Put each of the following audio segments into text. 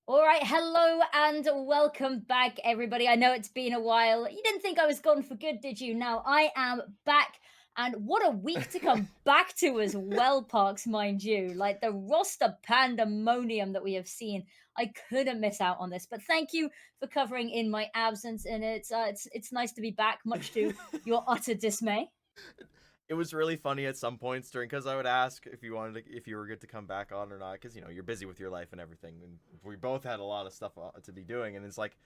All right, hello and welcome back, everybody. I know it's been a while. You didn't think I was gone for good, did you? Now I am back, and what a week to come back to as well, Parks, mind you. Like the roster pandemonium that we have seen, I couldn't miss out on this. But thank you for covering in my absence, and it's nice to be back, much to your utter dismay. It was really funny at some points during because I would ask if you wanted to, if you were good to come back on or not because you're busy with your life and everything, and we both had a lot of stuff to be doing, and it's like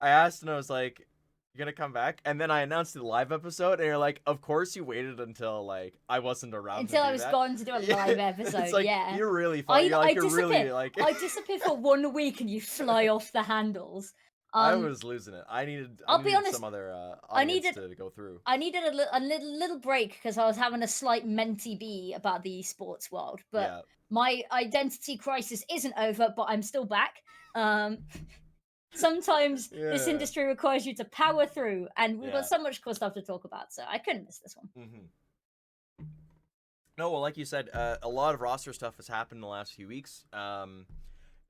I asked and I was like, "You gonna come back?" And then I announced the live episode, and you're like, "Of course you waited until like I wasn't around to Until I do was that." gone to do a live It's episode, like yeah. you're really fun. I You're like I you're really disappear. like. I disappear for 1 week and you fly off the handles. I Um, was losing it. I needed I I'll be needed some honest, other I audience needed to go through. I needed a little break because I was having a slight mentee bee about the esports world, but Yeah, my identity crisis isn't over, but I'm still back. Um, Sometimes this yeah, industry requires you to power through, and we've got yeah. so much cool stuff to talk about, so I couldn't miss this one. hmm No, well, like you said, a lot of roster stuff has happened in the last few weeks.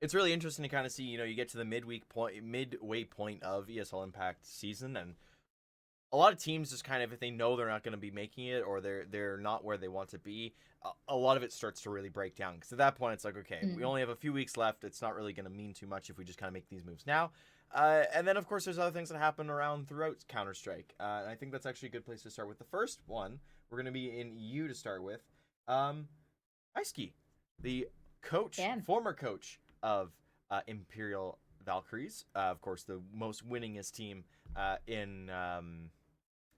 It's really interesting to kind of see. You get to the midway point of ESL Impact season, and a lot of teams just kind of, if they know they're not going to be making it or they're not where they want to be, a lot of it starts to really break down. Because at that point, it's like, okay, we Mm. only have a few weeks left. It's not really going to mean too much if we just kind of make these moves now. And then, of course, there's other things that happen around throughout Counter Strike. And I think that's actually a good place to start with. The first one we're going to be in EU to start with. Um, Iski, the Yeah. former coach of Imperial Valkyries, of course, the most winningest team in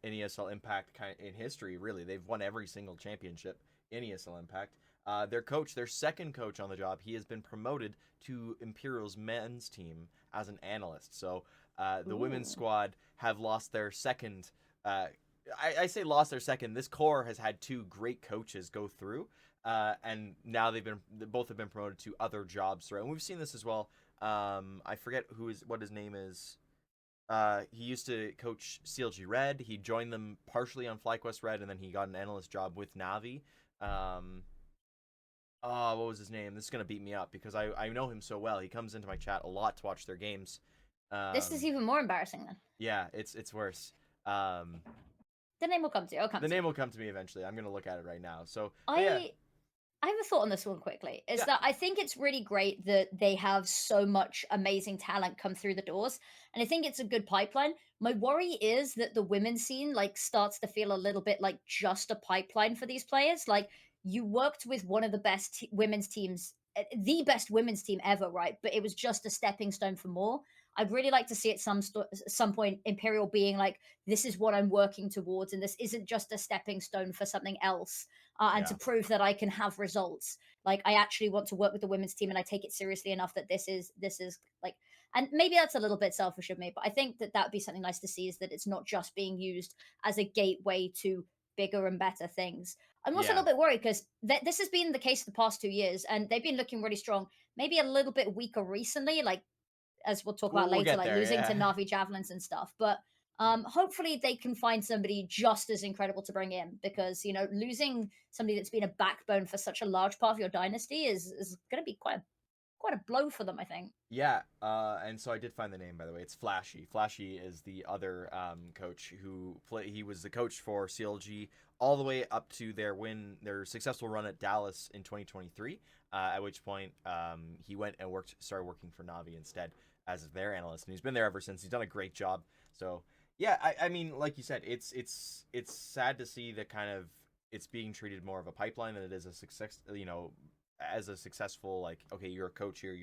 ESL Impact in history. Really, they've won every single championship in ESL Impact. Their second coach on the job, he has been promoted to Imperial's men's team as an analyst. So the women's Ooh. squad have lost their second. I say lost their second. This core has had two great coaches go through, and now both have been promoted to other jobs throughout. And we've seen this as well. I forget what his name is. He used to coach CLG Red. He joined them partially on FlyQuest Red, and then he got an analyst job with Navi. Um, what was his name? This is gonna beat me up because I know him so well. He comes into my chat a lot to watch their games. This is Um, even more embarrassing then. yeah, it's worse. Um, The name will come to you. I'll come the to you. name will come to me eventually. I'm gonna look at it right now. So, but yeah, I I have a thought on this one quickly. Is yeah, that I think it's really great that they have so much amazing talent come through the doors, and I think it's a good pipeline. My worry is that the women's scene like starts to feel a little bit like just a pipeline for these players. Like you worked with one of the best women's teams, the best women's team ever, right? But it was just a stepping stone for more. I'd really like to see at some point Imperial being like, this is what I'm working towards, and this isn't just a stepping stone for something else and to yeah, prove that I can have results. Like I actually want to work with the women's team, and I take it seriously enough that this is like, and maybe that's a little bit selfish of me, but I think that that would be something nice to see is that it's not just being used as a gateway to bigger and better things. I'm also a yeah. little bit worried because this has been the case the past 2 years, and they've been looking really strong. Maybe a little bit weaker recently, like as we'll talk about We'll later, get like there. losing to Yeah. Navi javelins and stuff. But hopefully they can find somebody just as incredible to bring in because losing somebody that's been a backbone for such a large part of your dynasty is going to be quite a blow for them. I think. Yeah, and so I did find the name, by the way. It's Flashy. Flashy is the other coach He was the coach for CLG all the way up to their successful run at Dallas in 2023. At which point he went and started working for Navi instead as their analyst, and he's been there ever since. He's done a great job. So yeah, I mean, like you said, it's sad to see that kind of it's being treated more of a pipeline than it is a success. As a successful, like, okay, you're a coach here,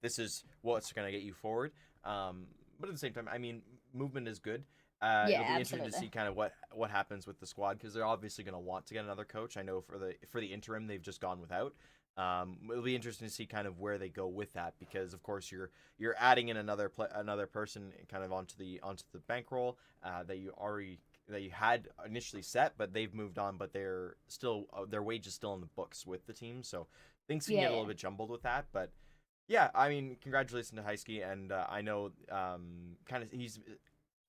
this is what's going to get you forward. But at the same time, I mean, movement is good. Yeah, It'll be interesting to absolutely. see kind of what happens with the squad because they're obviously going to want to get another coach. I know for the interim they've just gone without. It'll be interesting to see kind of where they go with that because of course you're adding in another person kind of onto the bankroll that you had initially set, but they've moved on, but their wage is still in the books with the team, so things can Yeah, get a yeah. little bit jumbled with that. But yeah, I mean, congratulations to Heisky, and I know kind of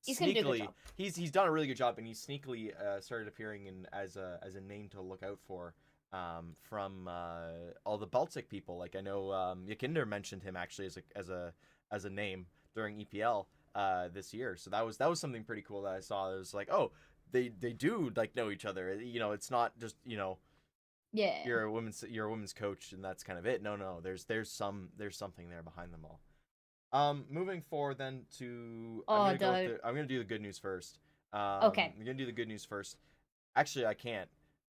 He's going to do a good sneakily job. he's done a really good job, and he's sneakily started appearing in as a name to look out for from all the Baltic people. Like I know Yakinder mentioned him actually as a name during EPL this year. So that was something pretty cool that I saw. It was like, oh, they do like know each other. It's not just Yeah. you're a women's coach and that's kind of it. No, no, there's something there behind them all. Moving forward then to Oh, don't. I'm gonna do the good news first. Okay. I'm gonna do the good news first. Actually, I can't.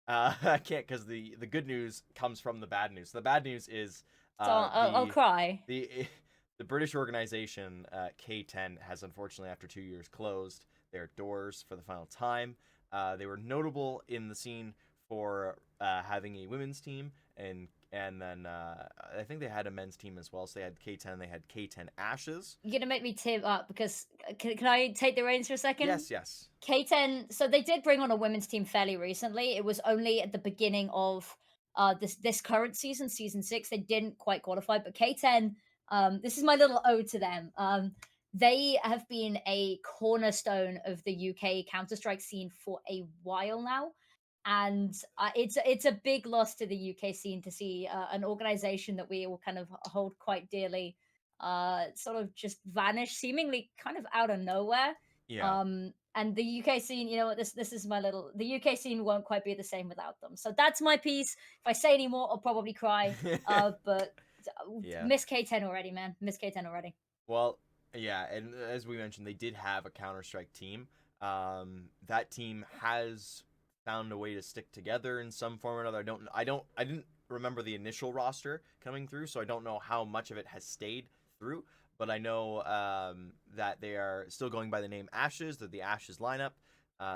I can't because the good news comes from the bad news. The bad news is So uh, I'll the cry. the the British organization K10 has unfortunately after 2 years closed their doors for the final time. They were notable in the scene for having a women's team and then I think they had a men's team as well. So they had K10. They had K10 Ashes. You're gonna make me tear up because can I take the reins for a second? Yes, yes. K10, so they did bring on a women's team fairly recently. It was only at the beginning of this current season, season 6. They didn't quite qualify, but K10, this is my little ode to them. They have been a cornerstone of the UK Counter-Strike scene for a while now. And it's a big loss to the UK scene to see an organization that we all kind of hold quite dearly sort of just vanish seemingly kind of out of nowhere. Yeah. And the UK scene, you know what, this is my little the UK scene won't quite be the same without them. So that's my piece. If I say any more, I'll probably cry. But Yeah. Miss K10 already, man. Miss K10 already. Well, yeah, and as we mentioned, they did have a Counter Strike team. That team has found a way to stick together in some form or another. I didn't remember the initial roster coming through, so I don't know how much of it has stayed through. But I know that they are still going by the name Ashes. They're the Ashes lineup.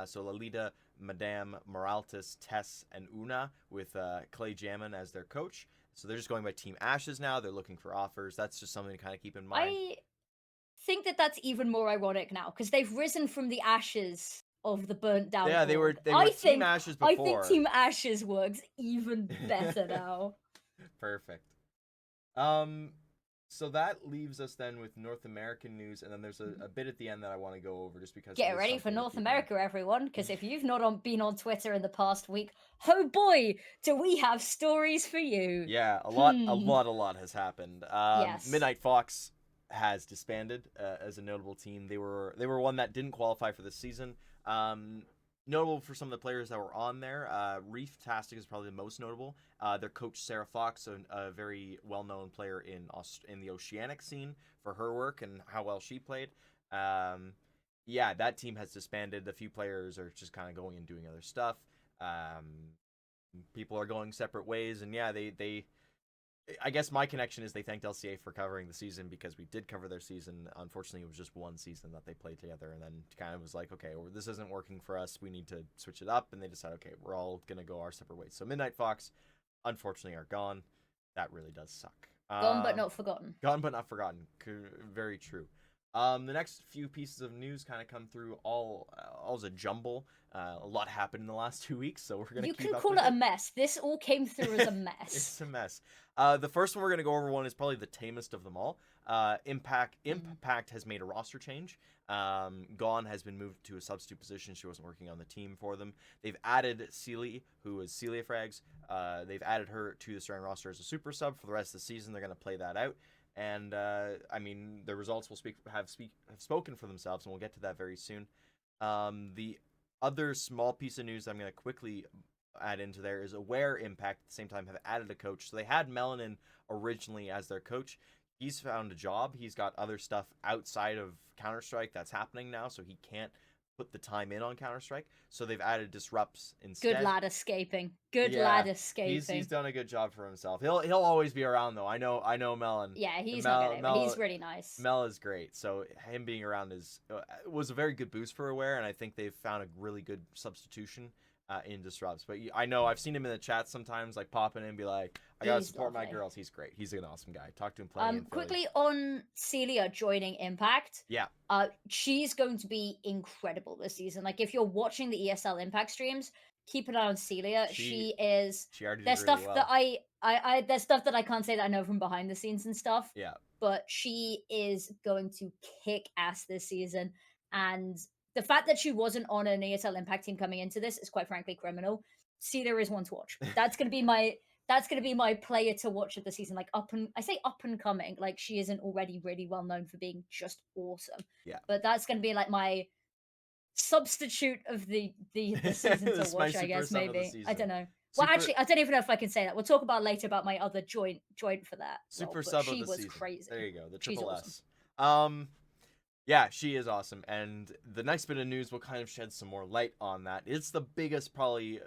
So Lalita, Madame, Moraltis, Tess, and Una with Clay Jammin as their coach. So they're just going by Team Ashes now. They're looking for offers. That's just something to kind of keep in mind. I think that that's even more ironic now because they've risen from the ashes of the burnt down Yeah, they were org. they were Team Ashes I think before. Team Ashes works even better now. Perfect. Um, so that leaves us then with North American news, and then there's a bit at the end that I want to go over just because it Get is ready for something to North keep in. America, everyone, because if you've not been on Twitter in the past week, oh boy, do we have stories for you. Yeah, Hmm. a lot has happened. Yes. Midnight Fox has disbanded as a notable team. They were one that didn't qualify for this season. Um, Notable for some of the players that were on there. Reef Tastic is probably the most notable. Their coach Sarah Fox, a very well-known player in the Oceanic scene for her work and how well she played. Um, yeah, that team has disbanded. A few players are just kind of going and doing other stuff. Um, People are going separate ways, and yeah, they I guess my connection is they thanked LCA for covering the season because we did cover their season. Unfortunately, it was just one season that they played together, and then kind of was like, okay, well, this isn't working for us. We need to switch it up, and they decided, okay, we're all gonna go our separate ways. So Midnight Fox, unfortunately, are gone. That really does suck. Gone but not forgotten. Gone but not forgotten. Very true. The next few pieces of news kind of come through all as a jumble. A lot happened in the last 2 weeks, so we're gonna You keep can up call with it a it. mess. This all came through as a mess. It's a mess. The first one we're gonna go over one is probably the tamest of them all. Mm. Impact has made a roster change. Gone has been moved to a substitute position. She wasn't working on the team for them. They've added Sealy, who is Celia Frags. They've added her to the starting roster as a super sub for the rest of the season. They're gonna play that out. And I mean, the results will have spoken for themselves, and we'll get to that very soon. The other small piece of news I'm going to quickly add into there is Aware Impact at the same time have added a coach. So they had Melanin originally as their coach. He's found a job. He's got other stuff outside of Counter Strike that's happening now, so he can't put the time in on Counter Strike. So they've added Disrupts Good instead. lad escaping. Good Yeah, lad he's escaping. done a good job for himself. He'll always be around though. I know Melon. Yeah, he's not Mel going to. He's Mel really nice. Mel is great. So him being around was a very good boost for Aware, and I think they've found a really good substitution in Disrupts. But I know I've seen him in the chat sometimes, like popping in and be like, "I gotta He's support my lovely. girls." He's great. He's an awesome guy. Talked to him plenty in Philly. Quickly on Celia joining Impact. Yeah, She's going to be incredible this season. Like if you're watching the ESL Impact streams, keep an eye on Celia. she She is she already did there's really stuff that well. I there's stuff that I can't say that I know from behind the scenes and stuff, Yeah, but she is going to kick ass this season. And the fact that she wasn't on an ESL Impact team coming into this is quite frankly criminal. Celia is one to watch. That's gonna be my player to watch of the season. Like I say up and coming, like she isn't already really well known for being just awesome. Yeah. But that's gonna be like my substitute of the season to This is my watch, I super guess, sub of the maybe. I season. don't know. Well, Super actually, I don't even know if I can say that. We'll talk about later about my other joint for that role, super but sub of she the was season. There crazy. you go, the She's triple awesome. S. Um, yeah, she is awesome, and the next bit of news will kind of shed some more light on that. It's the biggest, probably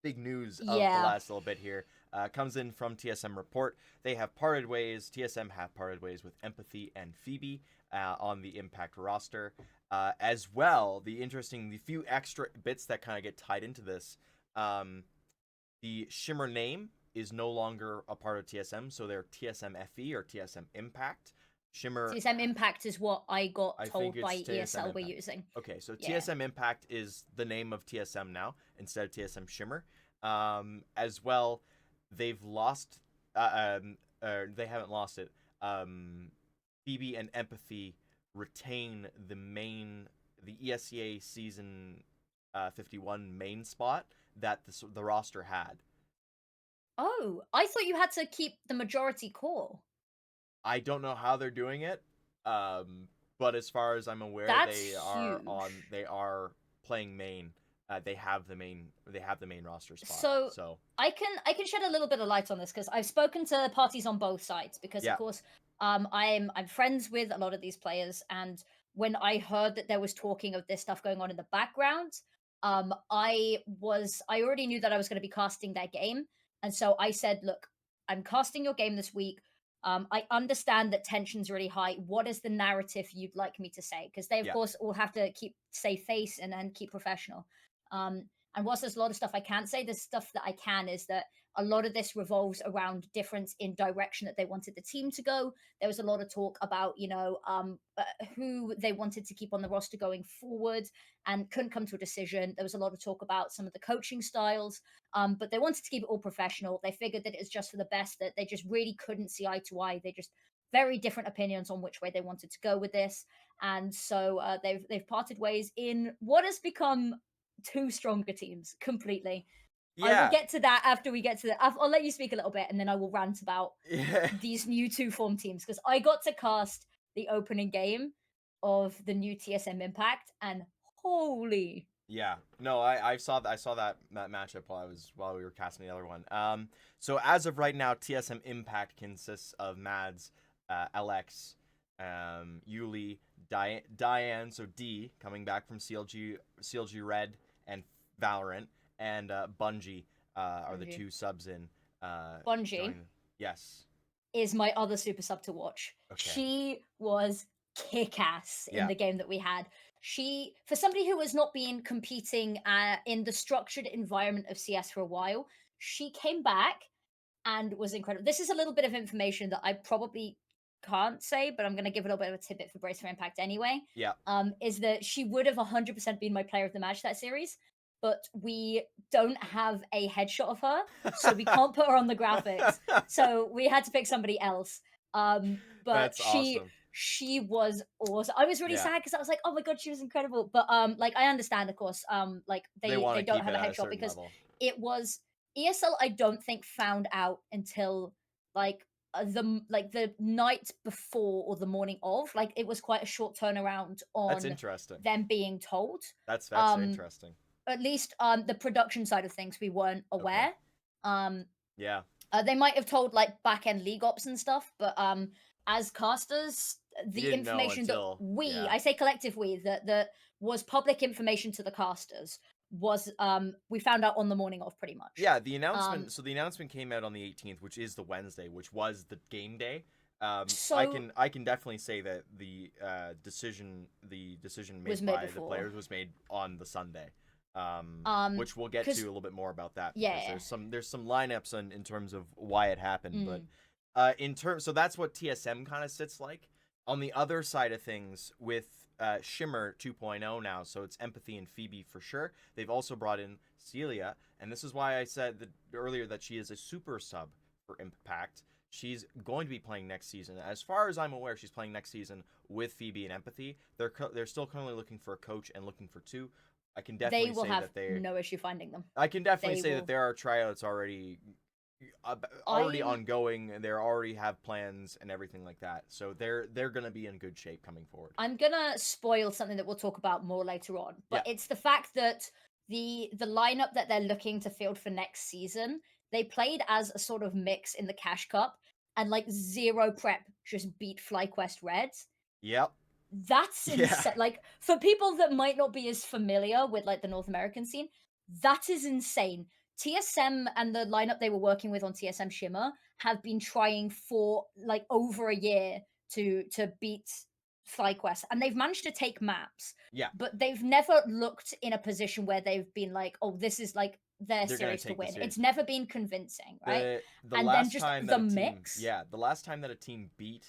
big news of the Yeah. last little bit here. Comes in from TSM Report. They have parted ways. TSM have parted ways with Empathy and Phoebe on the Impact roster. As well, the few extra bits that kind of get tied into this. The Shimmer name is no longer a part of TSM, so they're TSM FE or TSM Impact. Shimmer, TSM Impact is what I got I think told by it's TSM ESL we're Impact. using. Okay, so Yeah. TSM Impact is the name of TSM now instead of TSM Shimmer. As well, they've lost, they haven't lost it. Phoebe and Empathy retain the ESCA season 51 main spot that the roster had. Oh, I thought you had to keep the majority core. I don't know how they're doing it, but as far as I'm aware, That's huge. they are playing main. They have the main roster spot. So So I can shed a little bit of light on this because I've spoken to parties on both sides because of yeah, course I'm friends with a lot of these players, and when I heard that there was talking of this stuff going on in the background, I already knew that I was going to be casting their game, and so I said, look, I'm casting your game this week. I understand that tension's really high. What is the narrative you'd like me to say? Because they, of yeah, course, all have to keep save face and keep professional. Um, and whilst there's a lot of stuff I can't say, the stuff that I can is that a lot of this revolves around difference in direction that they wanted the team to go. There was a lot of talk about, who they wanted to keep on the roster going forward and couldn't come to a decision. There was a lot of talk about some of the coaching styles, but they wanted to keep it all professional. They figured that it was just for the best, that they just really couldn't see eye to eye. They just very different opinions on which way they wanted to go with this, and so they've parted ways in what has become two stronger teams completely. I will yeah, get to that after we get to the. I'll let you speak a little bit, and then I will rant about yeah. these new two form teams because I got to cast the opening game of the new TSM Impact, and holy, Yeah, no, I saw that matchup while we were casting the other one. So as of right now, TSM Impact consists of Mads, LX, Yuli, Diane, so D coming back from CLG Red and Valorant, and Bungie are the Bungie. two subs in Bungie join. Yes. is my other super sub to watch. Okay. She was kick ass in Yeah. the game that we had. She, for somebody who has not been competing in the structured environment of CS for a while, she came back and was incredible. This is a little bit of information that I probably can't say, but I'm going to give a little bit of a tidbit for Brace for Impact anyway. Yeah. Is that she would have 100% been my player of the match that series, but we don't have a headshot of her, so we can't put her on the graphics. So we had to pick somebody else. But That's awesome. she was awesome. I was really Yeah. sad because I was like, oh my god, she was incredible. But like I understand, of course, like They they want they to don't keep have it a at a headshot certain because level. it was ESL. I don't think found out until like the night before or the morning of. Like it was quite a short turnaround That's on interesting. them being told. That's Um, interesting. at least the production side of things we weren't Okay. aware. Um, Yeah. they might have told like back end league ops and stuff, but as casters, You the didn't know information that until we, yeah. I say collective we, that was public information to the casters was we found out on the morning of pretty much. Yeah, the Um, announcement. So the announcement came out on the 18th, which is the Wednesday, which was the game day. so I can definitely say that the decision was made made by the before. players was made on the Sunday. Um, Which we'll get to because a little bit more about that because yeah, there's some lineups in terms of why it happened, but mm, in terms so that's what TSM kind of sits like. On the other side of things with Shimmer 2.0 now, so it's Empathy and Phoebe for sure. They've also brought in Celia, and this is why I said earlier that she is a super sub for Impact. She's going to be playing next season. As far as I'm aware, she's playing next season with Phoebe and Empathy. They're still currently looking for a coach and looking for two. I can They definitely will say have that they no issue finding them. I can definitely They say that will. there are tryouts already I ongoing, and they already have plans and everything like that. So they're gonna be in good shape coming forward. I'm gonna spoil something that we'll talk about more later on, Yeah. but it's the fact that the lineup that they're looking to field for next season, they played as a sort of mix in the Cash Cup and like zero prep, just beat FlyQuest Reds. Yep. That's Yeah. insane. Like for people that might not be as familiar with like the North American scene, that is insane. TSM and the lineup they were working with on TSM Shimmer have been trying for like over a year to beat FlyQuest, and they've managed to take maps, Yeah. but they've never looked in a position where they've been like, "Oh, this is like their They're gonna series to take the win." series. It's never been convincing, right? The And then last just time that the a team mix, the last time that a team beat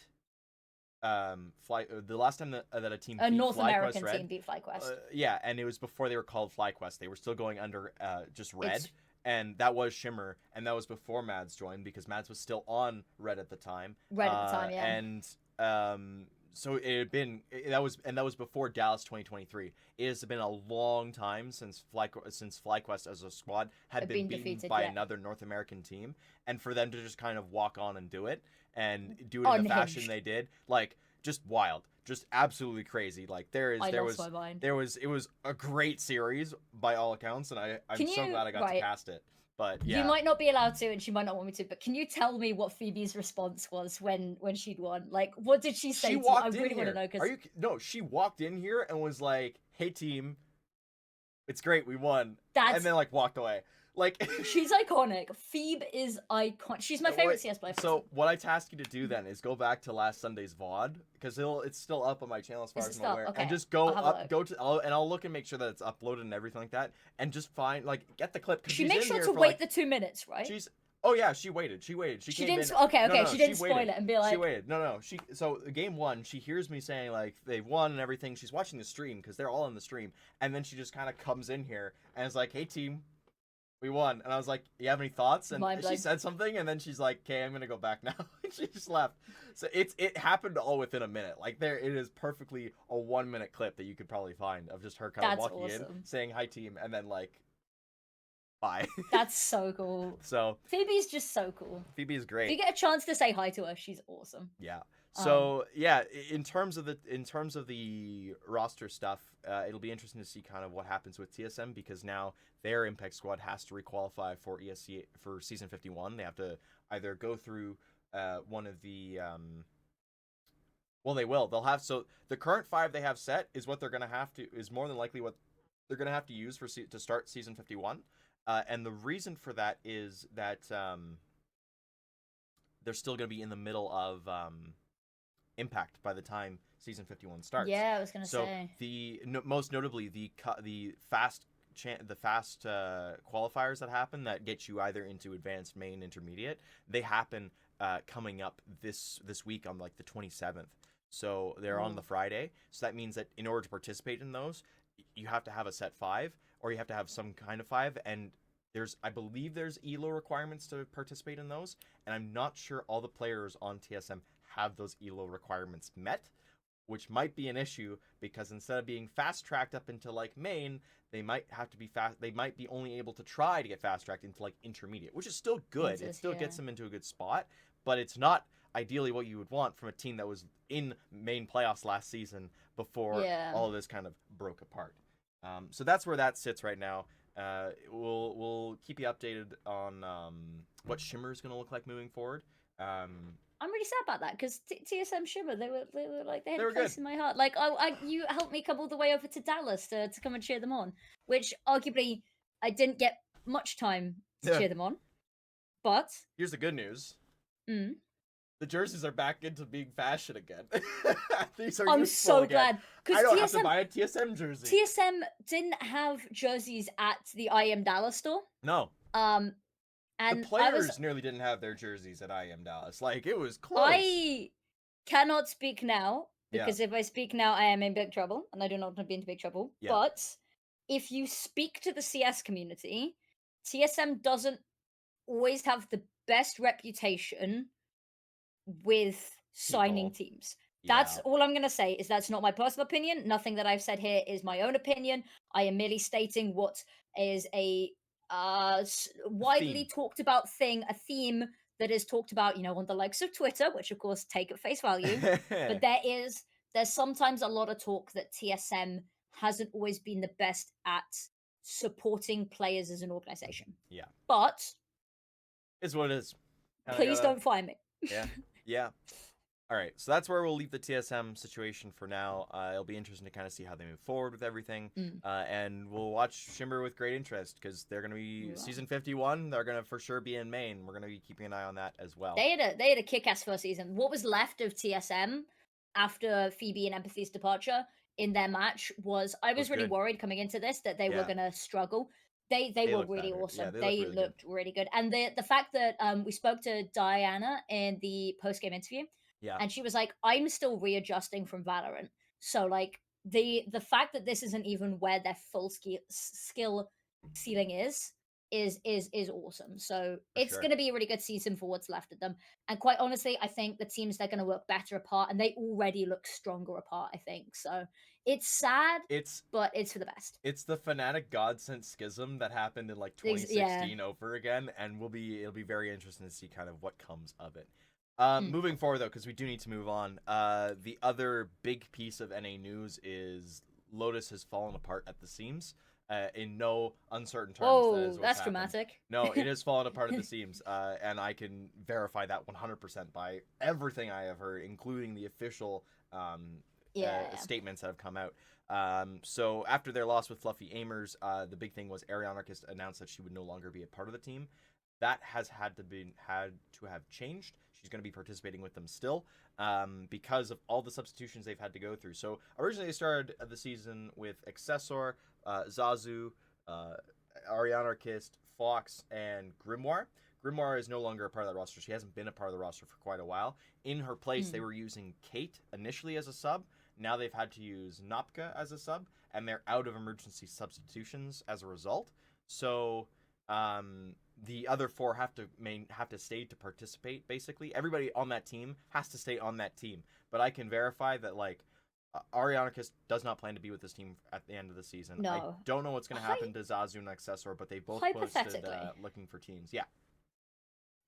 fly the last time that a team a beat North FlyQuest American Red, team beat FlyQuest. yeah, and it was before they were called FlyQuest. They were still going under just Red, It's and that was Shimmer, and that was before Mads joined because Mads was still on Red at the time. Red at the time, yeah. And so it had been that was before Dallas 2023. It has been a long time since FlyQuest as a squad had Have been been beaten defeated, by yeah. another North American team, and for them to just kind of walk on and do it in the fashion Unhinged. they did, like just wild, just absolutely crazy. Like I lost my mind. it was a great series by all accounts, and I'm Can so you glad I got to right? cast it. But You yeah, might not be allowed to, and she might not want me to, but can you tell me what Phoebe's response was when she'd won? Like, what did she she say to you? I walked in really want to here. know Are because you no? She walked in here and was like, "Hey team, it's great, we won," and that's then like walked away. Like she's iconic. Phoebe is iconic. She's my favorite CS player. So what I task you to do then is go back to last Sunday's VOD because it's still up on my channel as far Is it as I'm stuff? aware, and Okay, just go I'll have a up, look. go to, and I'll look and make sure that it's uploaded and everything like that, and just find like get the clip because She she's made in sure here to for wait like the 2 minutes, right? she's oh yeah she waited she She came didn't. in Okay, no okay. no She she didn't spoil waited it and be she like, waited no she so game one she hears me saying like they've won and everything, she's watching the stream because they're all in the stream, and then she just kind of comes in here and is like, hey team, we won. And I was like, you have any thoughts? And mind she blown. said something, and then she's like, okay, I'm gonna go back now. And she just left. So it happened all within a minute. Like there it is perfectly a 1 minute clip that you could probably find of just her kind of That's walking in, awesome. saying hi team, and then like bye. That's so cool. So Phoebe's just so cool. Phoebe is If you great. get a chance to say hi to her, she's awesome. Yeah. Um, So yeah, in terms of the roster stuff, it'll be interesting to see kind of what happens with TSM because now their Impact squad has to requalify for ESC for season 51. They have to either go through one of the well, they will. They'll have so the current five they have set is what they're gonna have to is more than likely what they're gonna have to use for to start season 51. And the reason for that is that they're still gonna be in the middle of Impact by the time season 51 starts. yeah, I was gonna So say. most notably the fast qualifiers that happen that get you either into advanced, main, intermediate, they happen coming up this week on like the 27th. So they're on the Oh, Friday. So that means that in order to participate in those, you have to have a set 5 or you have to have some kind of 5, and I believe there's ELO requirements to participate in those, and I'm not sure all the players on TSM have those ELO requirements met, which might be an issue because instead of being fast tracked up into like main, they might have to be fast. They might be only able to try to get fast tracked into like intermediate, which is still good. It still yeah. gets them into a good spot, but it's not ideally what you would want from a team that was in main playoffs last season before Yeah. all of this kind of broke apart. So that's where that sits right now. We'll keep you updated on what Shimmer is going to look like moving forward. I'm really sad about that because TSM Shimmer, they were like they had They a were good. place in my heart. Like you helped me come all the way over to Dallas to come and cheer them on, which arguably I didn't get much time to Yeah. cheer them on, but Here's the good news. mm, The jerseys are back into being fashion again. These are I'm useful so again. glad because I don't have to buy a TSM jersey. TSM didn't have jerseys at the IM Dallas store. No. Um, The and players nearly didn't have their jerseys at IM Dallas. Like, it was close. I cannot speak now Yeah. because if I speak now, I am in big trouble, and I do not want to be in big trouble. Yeah. But if you speak to the CS community, TSM doesn't always have the best reputation with signing People. teams. That's Yeah. all I'm gonna say is that's not my personal opinion. Nothing that I've said here is my own opinion. I am merely stating what is a widely Theme. talked about thing, a theme that is talked about, on the likes of Twitter, which of course take at face value. But there's sometimes a lot of talk that TSM hasn't always been the best at supporting players as an organization. Yeah. But Is what it is. Kind of please gotta. don't fire me. Yeah. Yeah. All right, so that's where we'll leave the TSM situation for now. It'll be interesting to kind of see how they move forward with everything, Mm, and we'll watch Shimmer with great interest because they're going to we be will. season 51. They're going to for sure be in Maine. We're going to be keeping an eye on that as well. They had a kick-ass first season. What was left of TSM after Phoebe and Empathy's departure in their match was I It was was really good. worried coming into this that they were Yeah, gonna struggle. They they were look really better. Yeah, awesome. they look They really good. looked really good. And the fact that we spoke to Diana in the post-game interview Yeah, and she was like, I'm still readjusting from Valorant. So like the fact that this isn't even where their full skill ceiling is awesome. So for it's sure. going to be a really good season for what's left of them. And quite honestly, I think the teams they're going to work better apart, and they already look stronger apart. I think so. It's sad, It's but it's for the best. it's the Fnatic God sent schism that happened in like Yeah. 2016 over again, and it'll be very interesting to see kind of what comes of it. Mm. Moving forward though, because we do need to move on. The other big piece of NA news is Lotus has fallen apart at the seams. In no uncertain terms, that Whoa, is what's that's happened. dramatic. No, it has fallen apart at the seams, and I can verify that 100% by everything I have heard, including the official Yeah. statements that have come out. So after their loss with Fluffy Aimers, the big thing was Arianarchist announced that she would no longer be a part of the team. That has had to have changed. She's going to be participating with them still, because of all the substitutions they've had to go through. So originally they started the season with Accessor, Zazu, uh, Arianarchist, Fox, and Grimoire. Grimoire is no longer a part of that roster. She hasn't been a part of the roster for quite a while. In her place, they Mm. were using Kate initially as a sub. Now they've had to use Nopka as a sub, and they're out of emergency substitutions as a result. So the other four have to stay to participate. Basically, everybody on that team has to stay on that team. But I can verify that Arianarchist does not plan to be with this team at the end of the season. I No. don't know what's going to happen Hy- to Zazu and Accessor, but they both posted hypothetically, looking for teams. Yeah,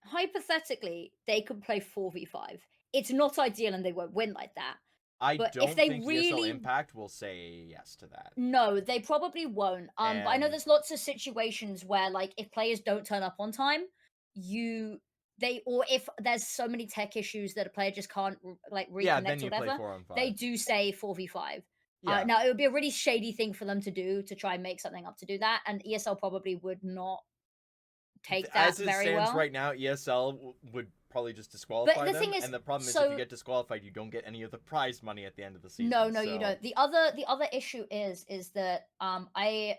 hypothetically, they could play 4v5. It's not ideal and they won't win like that. I But if don't they think ESL really Impact will say yes to that. no, they probably won't. But I know And there's lots of situations where, like, if players don't turn up on time, you they or if there's so many tech issues that a player just can't like yeah, then reconnect or you play whatever, 4-on-5. they do say 4v5. Yeah, Now it would be a really shady thing for them to do to try and make something up to do that, and ESL probably would not take that as it very stands well. right now, ESL would probably just But disqualify the them. thing is, And the problem is, if you so get disqualified, you don't get any of the prize money at the end of the no, season. no, you So don't. The other issue is that I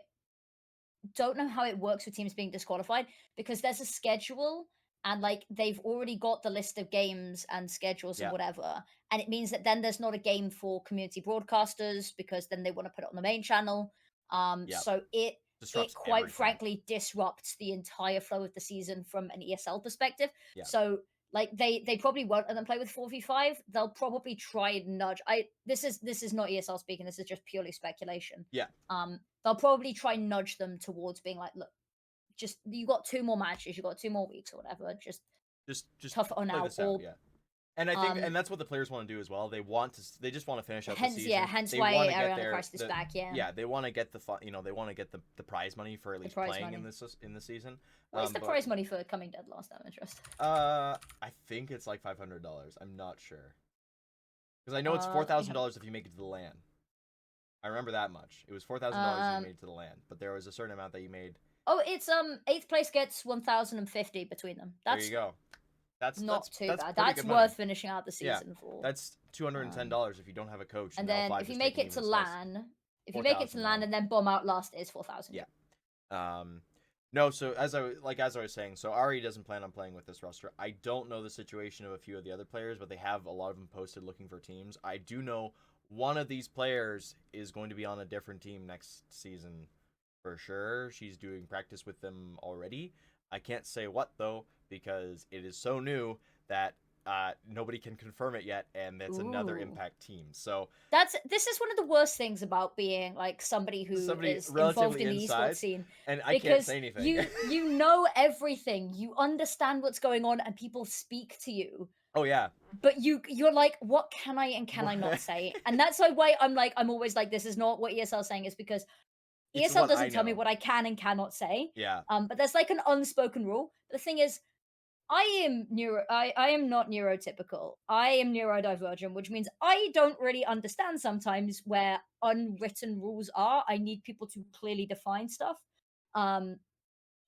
don't know how it works with teams being disqualified because there's a schedule and like they've already got the list of games and schedules and yeah, whatever, and it means that then there's not a game for community broadcasters because then they want to put it on the main channel. yeah, So it disrupts quite everything. frankly disrupts the entire flow of the season from an ESL perspective. Yeah, So like they probably won't let them play with 4v5. They'll probably try and nudge. I this is not ESL speaking, this is just purely speculation. yeah, They'll probably try and nudge them towards being like, look, just you got two more matches, you got 2 more weeks or whatever. Just just tough it on play out. this out. Or Yeah. And I think, um and that's what the players want to do as well. They just want to finish out the hence yeah, season. hence They why want to get Ariana Christ is back, yeah. yeah, they want to get the fun, they want to get the prize money for at The least prize playing money. in the season. What is the But prize money for coming dead last time interest? I think it's like $500. I'm not sure because I know it's four Let me thousand have a dollars look. if you make it to the land. I remember that much. It was $4,000 if you Um made it to the land, but there was a certain amount that you made. oh, it's eighth place gets 1050 between them. There you That's go. not too That's bad. pretty That's good money. worth finishing out the Yeah, season for. that's Um $210 if you don't have a coach, and and then L5 if you just make taking it to even slice. LAN, if you make it to 4,000 LAN now. and then bomb out last is 4000. Yeah. Um, no, so as I was saying, so Ari doesn't plan on playing with this roster. I don't know the situation of a few of the other players, but they have a lot of them posted looking for teams. I do know one of these players is going to be on a different team next season for sure. She's doing practice with them already. I can't say what though because it is so new that nobody can confirm it yet, and it's another Ooh. Impact team. So This is one of the worst things about being like somebody who somebody is involved relatively in the esports inside, scene, and I can't because say anything. you know everything, you understand what's going on, and people speak to you, Oh yeah. but you're like, what can I and can I not say? And that's why I'm always like, this is not what ESL is saying, is because It's ESL what I doesn't tell me know. what I can and cannot say. Yeah. But there's like an unspoken rule. The thing is, I am not neurotypical. I am neurodivergent, which means I don't really understand sometimes where unwritten rules are. I need people to clearly define stuff. Um,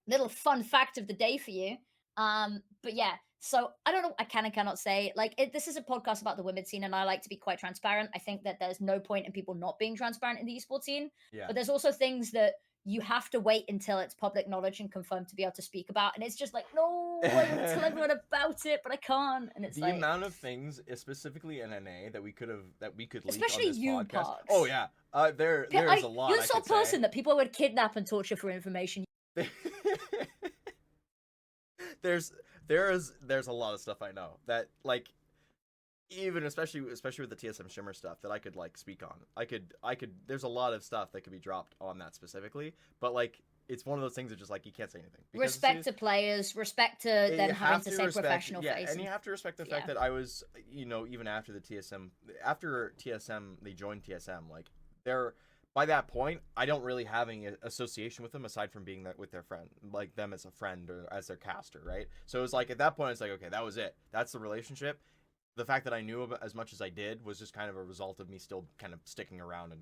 Little fun fact of the day for you. But yeah, so I don't know. I can and cannot say, like, this is a podcast about the women's scene, and I like to be quite transparent. I think that there's no point in people not being transparent in the esports scene, Yeah. but there's also things that you have to wait until it's public knowledge and confirmed to be able to speak about. And it's just like, no, I want to tell everyone about it, but I can't. And it's The like, amount of things, specifically in NA, that we could leak on especially this you, podcast. Oh Parks. yeah. There is a lot You're the I sort could of say. person that people would kidnap and torture for information. there's there's a lot of stuff I know that, like, even especially with the TSM Shimmer stuff, that I could like speak on. I could there's a lot of stuff that could be dropped on that specifically, but like it's one of those things that just like you can't say anything because Respect to players, respect to you them having have to to say respect, professional yeah, face. and you have to respect the fact Yeah. that I was, even after the TSM, after TSM, they joined TSM, like they're, by that point I don't really have any association with them aside from being that with their friend, like them as a friend or as their caster, right? So it was like at that point it's like, okay, that was it, that's the relationship. The fact that I knew about as much as I did was just kind of a result of me still kind of sticking around and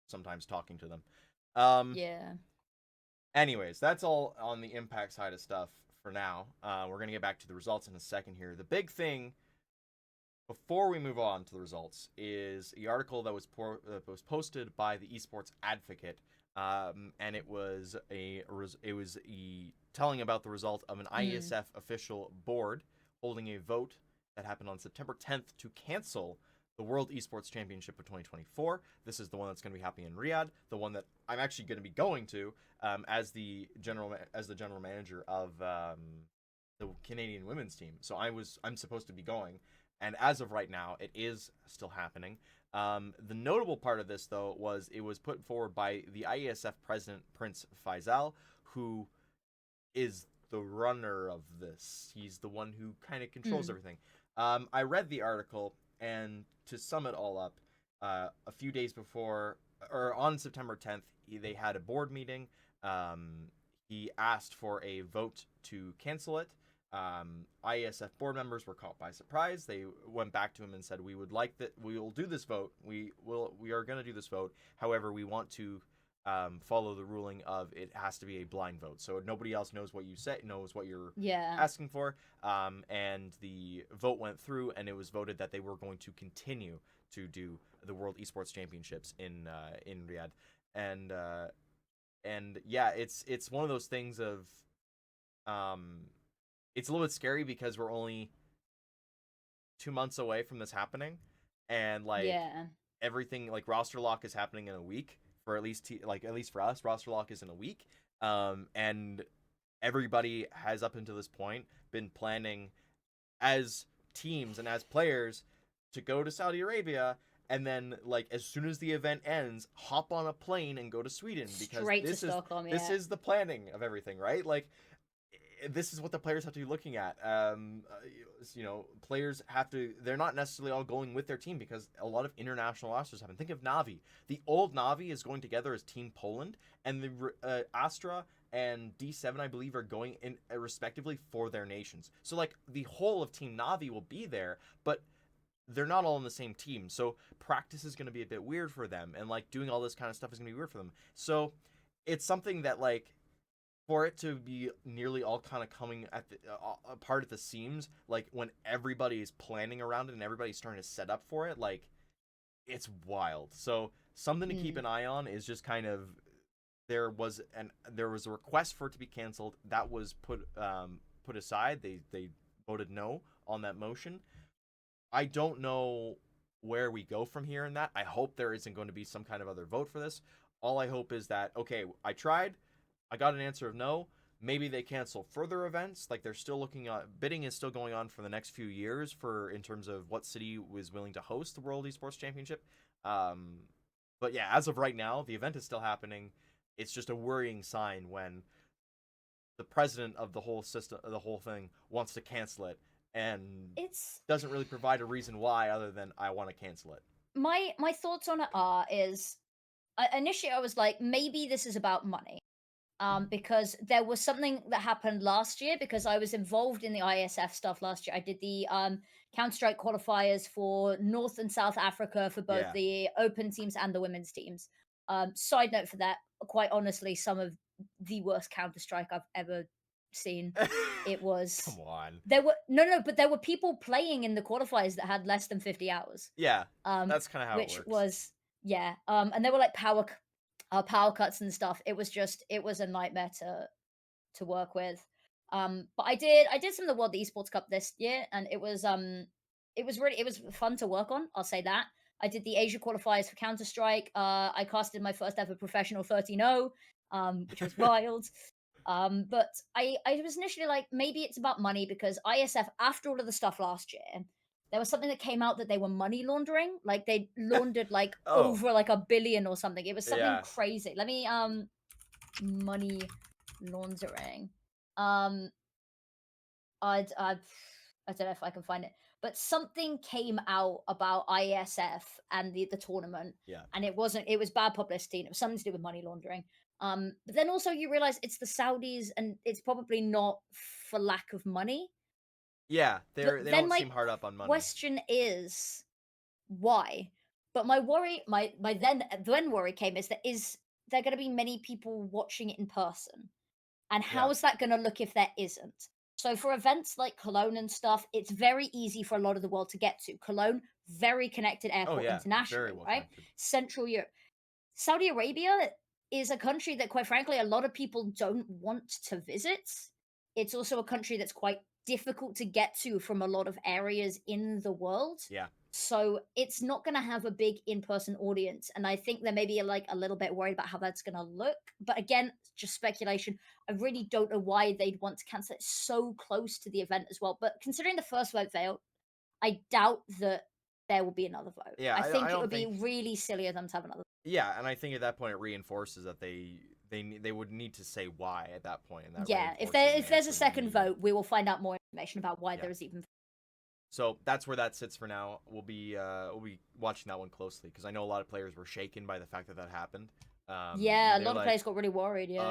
sometimes talking to them. um Yeah. Anyways, that's all on the impact side of stuff for now. We're going to get back to the results in a second here. The big thing before we move on to the results is the article that was posted by the Esports Advocate, and it was telling about the result of an Mm. IESF official board holding a vote that happened on September 10th to cancel the World Esports Championship of 2024. This is the one that's going to be happening in Riyadh, the one that I'm actually going to be going to, as the general manager of the Canadian women's team. So I'm supposed to be going, and as of right now, it is still happening. The notable part of this, though, was it was put forward by the IESF president, Prince Faisal, who is the runner of this. He's the one who kind of controls Mm. everything. I read the article, and to sum it all up, a few days before, or on September 10th, they had a board meeting. He asked for a vote to cancel it. IESF board members were caught by surprise. They went back to him and said, "We would like that. We will do this vote. We are going to do this vote. However, we want to follow the ruling of it has to be a blind vote, so nobody else knows what you say, knows what you're Yeah. asking for." And the vote went through, and it was voted that they were going to continue to do the World Esports Championships in Riyadh, and yeah, it's one of those things of it's a little bit scary because we're only 2 months away from this happening, and like Yeah. everything, like roster lock is happening in a week for at least at least for us, roster lock is in a week. And everybody has up until this point been planning as teams and as players to go to Saudi Arabia, and then like as soon as the event ends, hop on a plane and go to Sweden, because Straight to Stockholm, this yeah. is the planning of everything, right? Like this is what the players have to be looking at. Players have to, they're not necessarily all going with their team because a lot of international rosters happen. Think of Navi. The old Navi is going together as Team Poland, and the Astra and D7, I believe, are going in respectively for their nations. So like the whole of Team Navi will be there, but they're not all in the same team. So practice is going to be a bit weird for them, and like doing all this kind of stuff is going to be weird for them. So it's something that, like, for it to be nearly all kind of coming at the apart at the seams, like when everybody is planning around it and everybody's starting to set up for it, like it's wild. So something to keep Mm. an eye on is just kind of, there was a request for it to be canceled that was put aside. They voted no on that motion. I don't know where we go from here in that. I hope there isn't going to be some kind of other vote for this. All I hope is that, okay, I tried, I got an answer of no. maybe they cancel further events. Like they're still looking at bidding is still going on for the next few years for in terms of what city was willing to host the World Esports Championship. Um, but yeah, as of right now, the event is still happening. It's just a worrying sign when the president of the whole system, the whole thing, wants to cancel it and It's doesn't really provide a reason why other than I want to cancel it. my thoughts on it are is initially I was like, maybe this is about money. Because there was something that happened last year because I was involved in the ISF stuff last year. I did the Counter Strike qualifiers for North and South Africa for both Yeah. the open teams and the women's teams. Side note for that, quite honestly, some of the worst Counter Strike I've ever seen. It was Come on. there were no, but there were people playing in the qualifiers that had less than 50 hours. Yeah, Um, that's kind of how it which works. was yeah. And there were like power cuts and stuff. It was a nightmare to work with. But I did some of the World Esports Cup this year, and it was fun to work on. I'll say that. I did the Asia qualifiers for Counter Strike. I casted my first ever professional 13-0, which was wild. But I was initially like, maybe it's about money because ISF, after all of the stuff last year, there was something that came out that they were money laundering. Like they laundered like Oh, over like 1 billion or something. It was something yeah. crazy. Let me money laundering. Um, I'd I don't know if I can find it, but something came out about IESF and the tournament, Yeah. and it was bad publicity, and it was something to do with money laundering. But then also you realize it's the Saudis, and it's probably not for lack of money. Yeah, But they then don't my seem hard up on money. question is why? But my worry, my then worry came is there going to be many people watching it in person? And Yeah. how is that going to look if there isn't? So for events like Cologne and stuff, it's very easy for a lot of the world to get to. Cologne, very connected Oh airport yeah, very internationally, well right? connected. Central Europe. Saudi Arabia is a country that, quite frankly, a lot of people don't want to visit. It's also a country that's quite difficult to get to from a lot of areas in the world. Yeah. So it's not going to have a big in-person audience, and I think they're maybe like a little bit worried about how that's going to look. But again, just speculation. I really don't know why they'd want to cancel it so close to the event as well. But considering the first vote failed, I doubt that there will be another vote. Yeah, I I think it don't would be think. really silly of them to have another. Yeah, and I think at that point it reinforces that they would need to say why at that point, and that Yeah, reinforces an if there's a answer second needed. vote, we will find out more information about why Yeah. there is even. So that's where that sits for now. We'll be watching that one closely because I know a lot of players were shaken by the fact that that happened. Yeah, a They're lot of like, players got really worried. Yeah,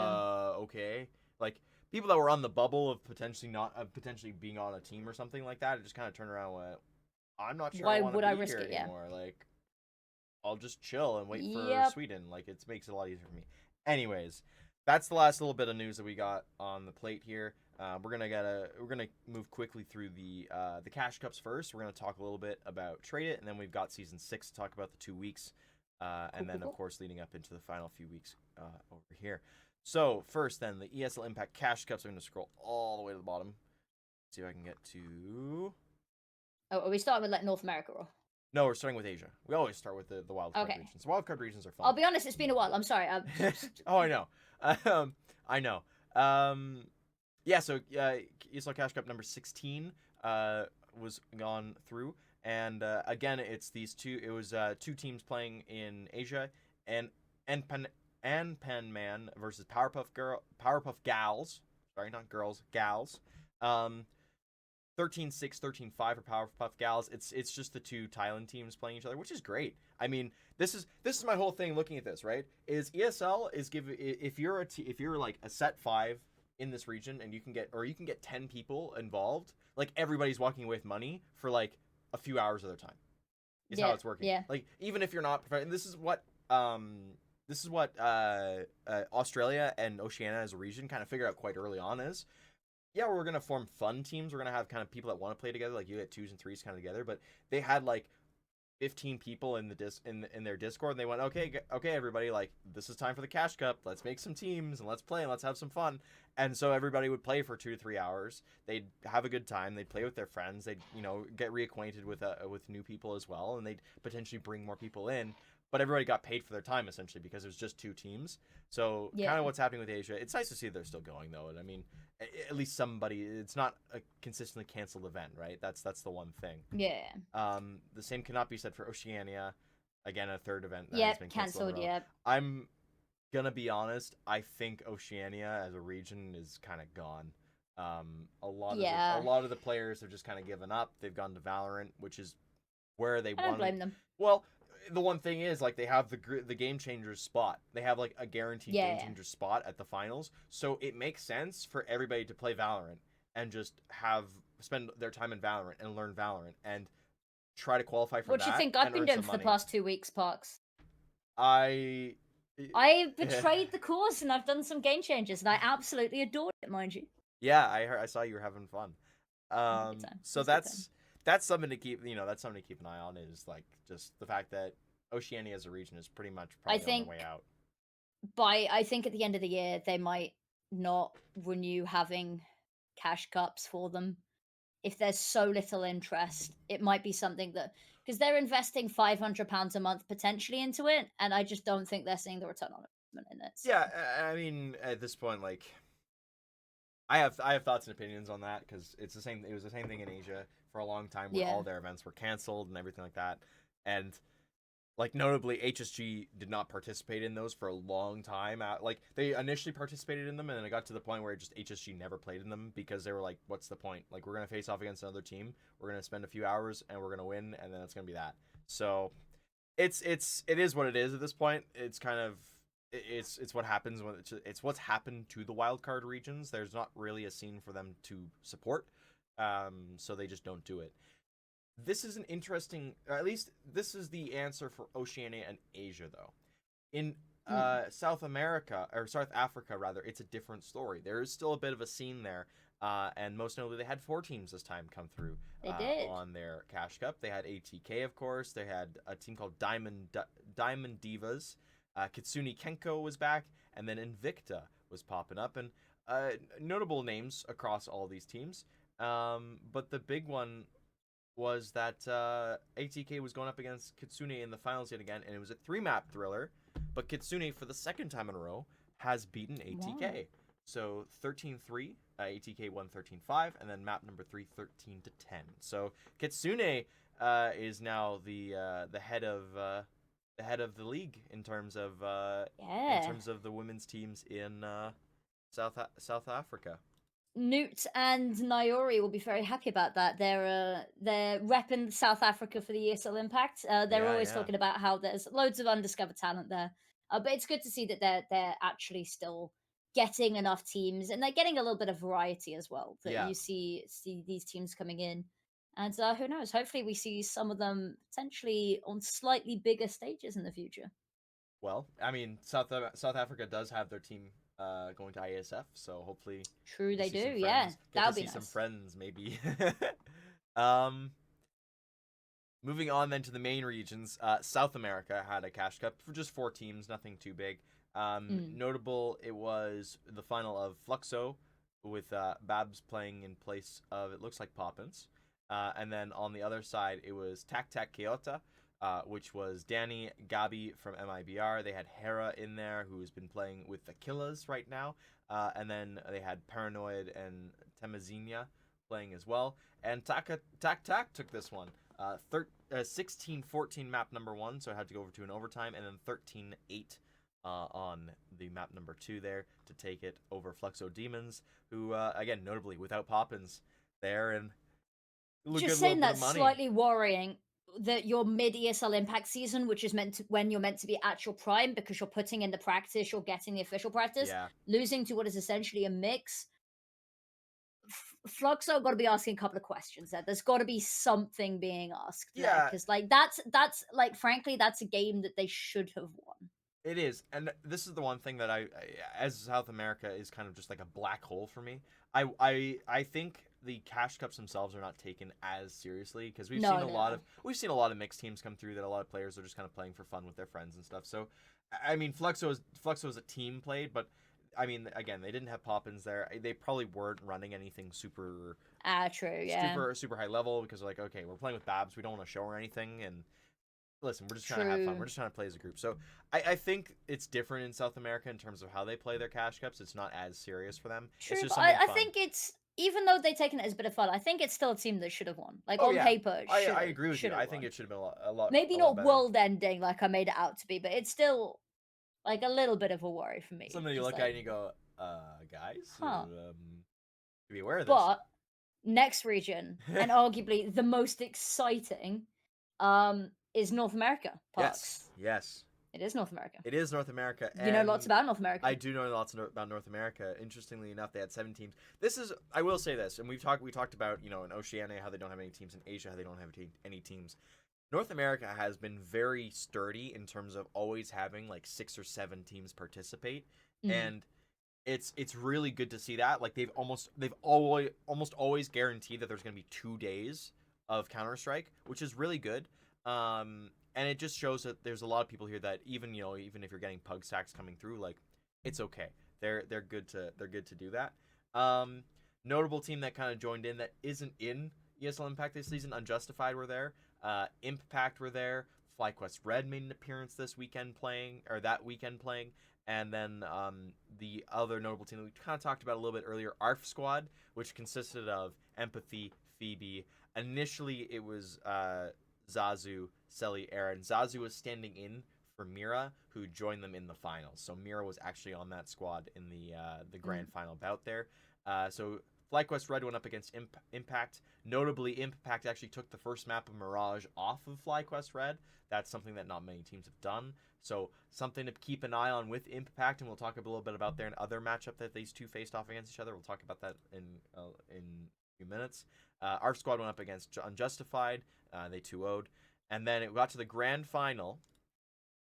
okay, like people that were on the bubble of potentially being on a team or something like that, just kind of turn around and went, I'm not sure I why want to would I be risk here it? Yeah. anymore. Like I'll just chill and wait for Yep. Sweden. Like it makes it a lot easier for me. Anyways, that's the last little bit of news that we got on the plate here. We're gonna move quickly through the cash cups first. We're gonna talk a little bit about Tradeit, and then we've got season 6 to talk about the 2 weeks, Cool, and cool, then of cool. course leading up into the final few weeks over here. So first, then the ESL Impact cash cups. I'm gonna scroll all the way to the bottom. See if I can get to. Oh, are we starting with like North America or? No, we're starting with Asia. We always start with the wild card Okay. regions. Wild card regions are fun. I'll be honest, it's been a while. I'm sorry. Oh, I know. I know. Yeah. So ESL Cash Cup number 16 was gone through, and again, it's these two. It was two teams playing in Asia, and Pan Man versus Powerpuff Gals. Sorry, not girls, gals. Um, 13-6, 13-5 for Powerpuff Gals. It's just the two Thailand teams playing each other, which is great. I mean, this is my whole thing looking at this, right? Is ESL is if you're if you're like a set 5 in this region and you can get 10 people involved, like everybody's walking away with money for like a few hours of their time. Is how Yeah, it's working. yeah. Like even if you're not this is what Australia and Oceania as a region kind of figured out quite early on is yeah, we're gonna form fun teams. We're gonna have kind of people that want to play together, like you get twos and threes kind of together. But they had like 15 people in the in their Discord, and they went, okay, everybody, like this is time for the Cash Cup. Let's make some teams and let's play and let's have some fun. And so everybody would play for 2 to 3 hours. They'd have a good time. They'd play with their friends. They'd get reacquainted with new people as well, and they'd potentially bring more people in. but everybody got paid for their time essentially because it was just 2 teams. So kind of Yeah. what's happening with Asia. It's nice to see they're still going though. And I mean, at least somebody. It's not a consistently canceled event, right? That's the one thing. Yeah. The same cannot be said for Oceania. Again, a third event that has Yep. been canceled in a Cancelled. row. Yep. I'm gonna be honest. I think Oceania as a region is kind of gone. A Yeah. lot of the players have just kind of given up. They've gone to Valorant, which is where they I don't wanted. blame them. Well, the one thing is like they have the game changers spot. They have like a guaranteed game Yeah. changer spot at the finals, so it makes sense for everybody to play Valorant and just have spend their time in Valorant and learn Valorant and try to qualify for What do you that think I've and been earn doing some for the money. past 2 weeks, Parks? I I betrayed the cause and I've done some game changes and I absolutely adored it, mind you. yeah, I saw you were having fun. I had a good time. It So was a good time. that's something to keep that's something to keep an eye on is like just the fact that Oceania as a region is pretty much I probably on the think way out. I think at the end of the year they might not renew having cash cups for them. If there's so little interest, it might be something that because they're investing £500 a month potentially into it, and I just don't think they're seeing the return on investment in it. So Yeah, I mean at this point like I have thoughts and opinions on that because it's the same. It was the same thing in Asia for a long time where yeah, all their events were canceled and everything like that, and like notably HSG did not participate in those for a long time. Like they initially participated in them, and then it got to the point where just HSG never played in them because they were like, "What's the point? Like we're gonna face off against another team. We're gonna spend a few hours and we're gonna win, and then it's gonna be that." So it is what it is at this point. It's kind of it's what happens when it's what's happened to the wild card regions. There's not really a scene for them to support, so they just don't do it. This is an interesting, or at least this is the answer for Oceania and Asia, though. In mm, South America, or South Africa, rather, it's a different story. There is still a bit of a scene there, and most notably, they had 4 teams this time come through they did. on their Cash Cup. They had ATK, of course. They had a team called Diamond Divas. Kitsune Kenko was back, and then Invicta was popping up, and notable names across all these teams. But the big one was that ATK was going up against Kitsune in the finals yet again, and it was a 3-map thriller. But Kitsune, for the second time in a row, has beaten Wow. ATK. So 13-3, ATK won 13-5, and then map number 3, 13-10. So Kitsune is now the head of the league in terms of Yeah. the women's teams in South Africa. Newt and Naori will be very happy about that. They're repping South Africa for the ESL Impact. They're Yeah, always yeah, talking about how there's loads of undiscovered talent there. But it's good to see that they're actually still getting enough teams, and they're getting a little bit of variety as well. That yeah. you see these teams coming in, and who knows? Hopefully, we see some of them potentially on slightly bigger stages in the future. Well, I mean, South Africa does have their team going to IESF, so hopefully True, get to they see do. some Yeah, friends. Get that to would be see some nice. friends, maybe. um, Moving on then to the main regions. South America had a Cash Cup for just 4 teams, nothing too big. Mm. Notable, it was the final of Fluxo with Babs playing in place of it looks like Poppins. And then on the other side, it was Tac Tac Kyoto, which was Danny, Gabi from MIBR. They had Hera in there, who's been playing with the Killas right now. And then they had Paranoid and Temazinia playing as well. And Tac Tac took this one. 16-14 map number 1, so it had to go over to an overtime, and then 13-8 on the map number 2 there to take it over Fluxo Demons, who, again, notably without Poppins there, and a Just good little saying bit of that's money. slightly worrying that your mid ESL impact season, which is meant to when you're meant to be at your prime because you're putting in the practice, you're getting the official practice, Yeah. losing to what is essentially a mix. Fluxo got to be asking a couple of questions there. There's got to be something being asked there Yeah, because, like, that's like, frankly, that's a game that they should have won. it is, and this is the one thing that as South America is kind of just like a black hole for me. I think the Cash Cups themselves are not taken as seriously because No, no, no. we've seen a lot of mixed teams come through that a lot of players are just kind of playing for fun with their friends and stuff. So, I mean, Fluxo is a team played, but I mean, again, they didn't have Poppins there. They probably weren't running anything Ah, true, yeah. super high level because like, okay, we're playing with Babs, we don't want to show her anything, and listen, we're just trying to have fun. True. We're just trying to play as a group. So I think it's different in South America in terms of how they play their cash cups. It's not as serious for them. It's True, just but something I fun. think it's even though they've taken it as a bit of fun, I think it's still a team that should have won. Like Oh on yeah, paper, it I agree with you. should have I think won. it should have been a lot Maybe a lot not better. world ending like I made it out to be, but it's still like a little bit of a worry for me. Something you Just look at like, and you go, guys, huh. be aware of this. But next region, and arguably the most exciting, is North America, Parks. Yes, yes. It is North America. It is North America, You know lots and about North America. I do know lots about North America. Interestingly enough, they had 7 teams. This is, I will say this, and we talked about, in Oceania how they don't have any teams, in Asia how they don't have any teams. North America has been very sturdy in terms of always having like 6 or 7 teams participate, Mm. and it's really good to see that. Like they've almost always guaranteed that there's going to be 2 days of Counter-Strike, which is really good. And it just shows that there's a lot of people here that even if you're getting pug stacks coming through, like it's okay. They're good to do that. Notable team that kind of joined in that isn't in ESL Impact this season. Unjustified were there. Impact were there. FlyQuest Red made an appearance this weekend playing, or that weekend playing. And then the other notable team that we kind of talked about a little bit earlier, ARF Squad, which consisted of Empathy, Phoebe. Initially, it was Zazu, Selly, Aaron. Zazu was standing in for Mira, who joined them in the finals. So Mira was actually on that squad in the grand final bout there. So FlyQuest Red went up against Impact. Notably, Impact actually took the first map of Mirage off of FlyQuest Red. That's something that not many teams have done. So something to keep an eye on with Impact, and we'll talk a little bit about their other matchup that these two faced off against each other. We'll talk about that in a few minutes. Our squad went up against Unjustified. They 2-0'd. And then it got to the grand final,